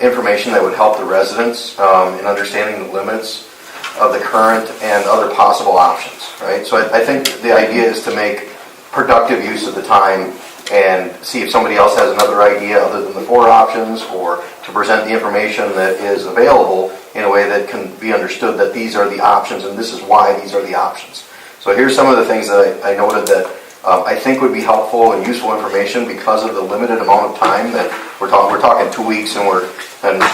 information that would help the residents in understanding the limits of the current and other possible options, right? So I think the idea is to make productive use of the time and see if somebody else has another idea other than the 4 options, or to present the information that is available in a way that can be understood that these are the options and this is why these are the options. So here's some of the things that I noted that I think would be helpful and useful information because of the limited amount of time that we're talking. We're talking 2 weeks, and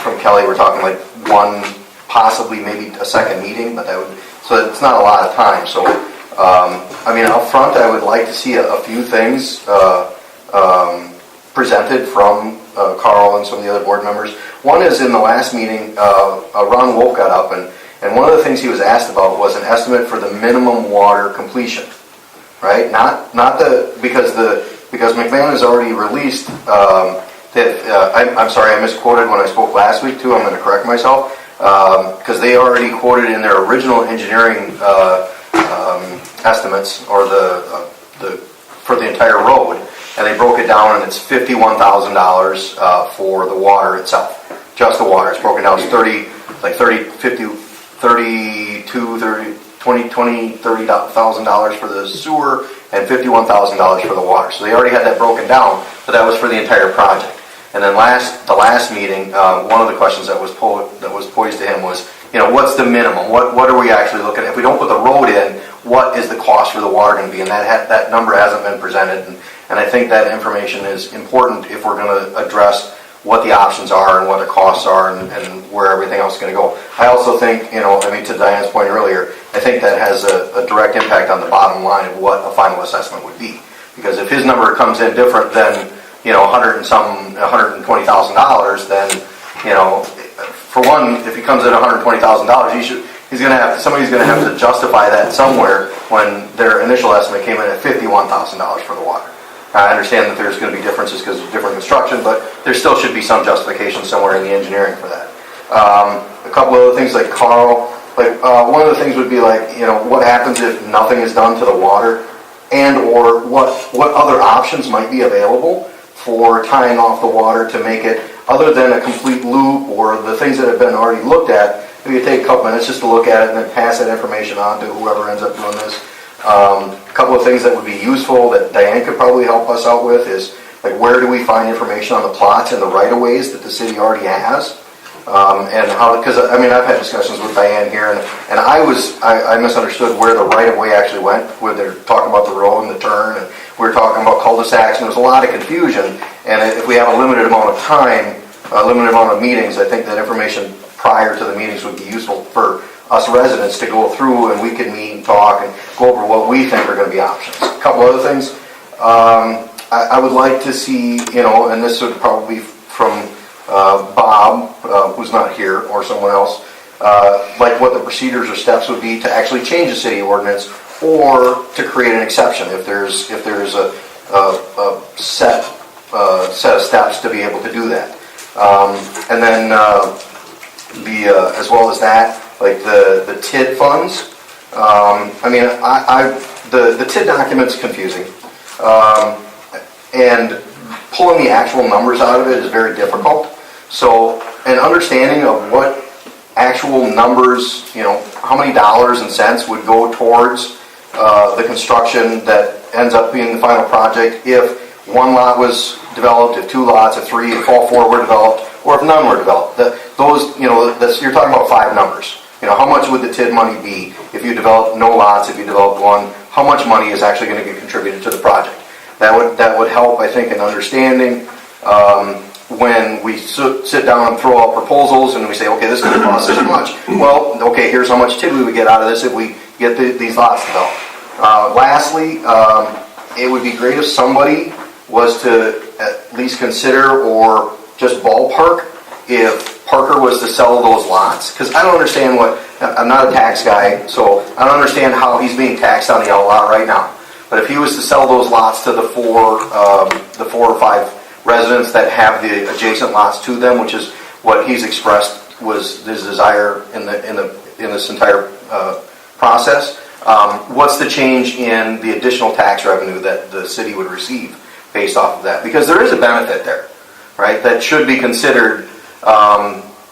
from Kelly we're talking like one, possibly maybe a second meeting, but so it's not a lot of time. So I mean, up front, I would like to see a few things presented from Carl and some of the other board members. One is in the last meeting, Ron Wolf got up, and one of the things he was asked about was an estimate for the minimum water completion, right? Not because McMahon has already released I'm sorry, I misquoted when I spoke last week too. I'm going to correct myself because they already quoted in their original engineering estimates or for the entire road, and they broke it down, and it's $51,000 for the water itself, just the water. It's broken down as $30,000 for the sewer and $51,000 for the water. So they already had that broken down, but that was for the entire project. And then the last meeting, one of the questions that was posed to him was, what's the minimum? What are we actually looking at? If we don't put the road in, what is the cost for the water going to be? And that number hasn't been presented. And I think that information is important if we're going to address what the options are and what the costs are and where everything else is going to go. I also think, to Diane's point earlier, I think that has a direct impact on the bottom line of what a final assessment would be. Because if his number comes in different than, $120,000, then, for one, if he comes in $120,000, somebody's going to have to justify that somewhere when their initial estimate came in at $51,000 for the water. I understand that there's going to be differences because of different construction, but there still should be some justification somewhere in the engineering for that. A couple of other things like Carl, one of the things would be what happens if nothing is done to the water, and or what other options might be available for tying off the water to make it, other than a complete loop or the things that have been already looked at. If you take a couple minutes just to look at it and then pass that information on to whoever ends up doing this. A couple of things that would be useful that Diane could probably help us out with is where do we find information on the plots and the right-of-ways that the city already has, and how, because I've had discussions with Diane here, and I misunderstood where the right-of-way actually went, where they're talking about the road and the turn, and we were talking about cul-de-sacs, and there's a lot of confusion, and if we have a limited amount of time, a limited amount of meetings, I think that information prior to the meetings would be useful for us residents to go through, and we can meet and talk and go over what we think are going to be options. A couple other things. I would like to see, and this would probably be from Bob, who's not here, or someone else, what the procedures or steps would be to actually change the city ordinance or to create an exception if there's a set of steps to be able to do that. And then as well as that, the TID funds. The TID document's confusing, and pulling the actual numbers out of it is very difficult. So an understanding of what actual numbers, how many dollars and cents would go towards the construction that ends up being the final project if one lot was developed, if two lots, if three, if all four were developed, or if none were developed. You're talking about five numbers. How much would the TID money be if you developed no lots, if you developed one? How much money is actually going to get contributed to the project? That would help, I think, in understanding when we sit down and throw out proposals and we say, okay, this is going to cost this much. Well, okay, here's how much TID we would get out of this if we get these lots developed. Lastly, it would be great if somebody was to at least consider or just ballpark if Parker was to sell those lots, because I don't understand I'm not a tax guy, so I don't understand how he's being taxed on the outlot right now. But if he was to sell those lots to the four or five residents that have the adjacent lots to them, which is what he's expressed was his desire in this entire process, what's the change in the additional tax revenue that the city would receive based off of that? Because there is a benefit there, right, that should be considered.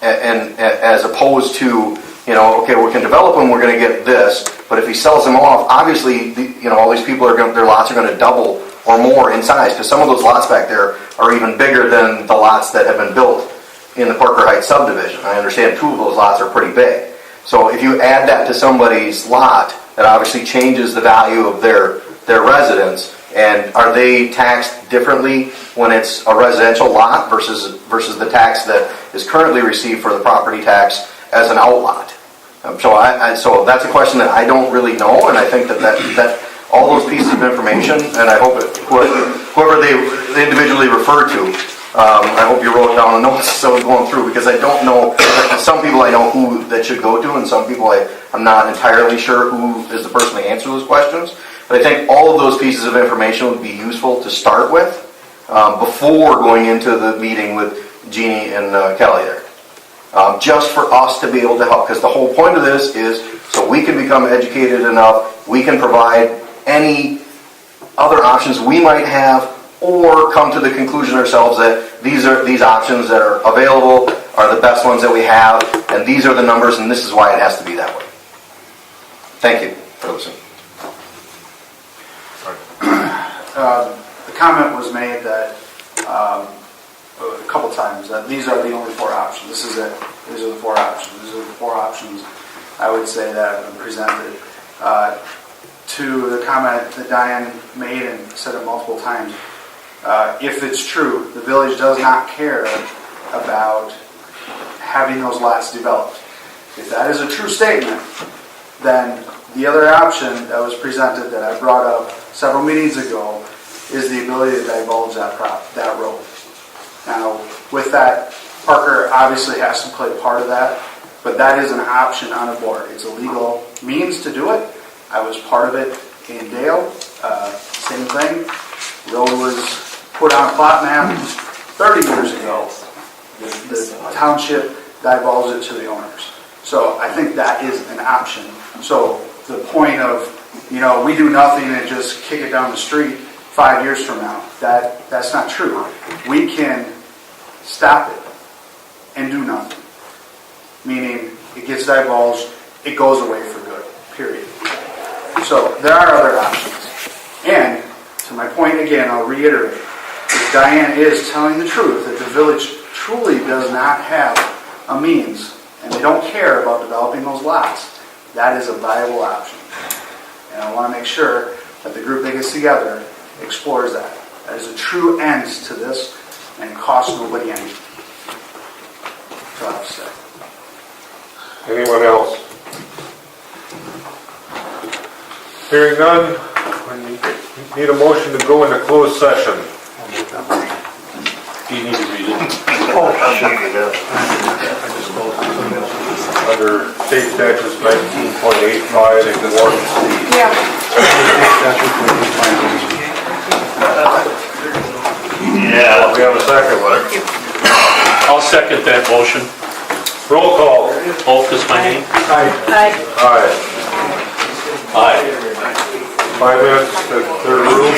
And as opposed to, okay, we can develop them, we're going to get this, but if he sells them off, obviously, all these people their lots are going to double or more in size, because some of those lots back there are even bigger than the lots that have been built in the Parker Heights subdivision. I understand two of those lots are pretty big. So if you add that to somebody's lot, that obviously changes the value of their residence. And are they taxed differently when it's a residential lot versus the tax that is currently received for the property tax as an outlot? So that's a question that I don't really know, and I think that all those pieces of information, and I hope whoever they individually refer to, I hope you wrote down the notes as I was going through, because I don't know, some people I know who that should go to, and some people I'm not entirely sure who is the person to answer those questions. But I think all of those pieces of information would be useful to start with before going into the meeting with Jeannie and Kelly there. Just for us to be able to help, because the whole point of this is so we can become educated enough, we can provide any other options we might have, or come to the conclusion ourselves that these options that are available are the best ones that we have, and these are the numbers, and this is why it has to be that way. Thank you for listening. The comment was made that a couple times that these are the only 4 options. This is it. These are the 4 options. These are the 4 options I would say that have been presented. To the comment that Diane made and said it multiple times, if it's true, the village does not care about having those lots developed. If that is a true statement, then the other option that was presented that I brought up several meetings ago is the ability to divulge that road. Now, with that, Parker obviously has to play part of that, but that is an option on the board. It's a legal means to do it. I was part of it in Dale. Same thing. Road was put on a plot map 30 years ago. The township divulged it to the owners. So I think that is an option. So the point of, we do nothing and just kick it down the street 5 years from now, that's not true. We can stop it and do nothing. Meaning it gets divulged, it goes away for good, period. So there are other options. And to my point again, I'll reiterate, if Diane is telling the truth, that the village truly does not have a means, and they don't care about developing those lots, that is a viable option. And I want to make sure that the group that gets together explores that. That is a true end to this, and it costs nobody anything. That's all I have to say. Anyone else? Hearing none, we need a motion to go into closed session. Do you need to read it? Under state statutes 19.85, Warden C. Yeah. Yeah. We have a second one. I'll second that motion. Roll call. Holt is my name. Aye. Aye. Aye. 5 minutes to clear the room.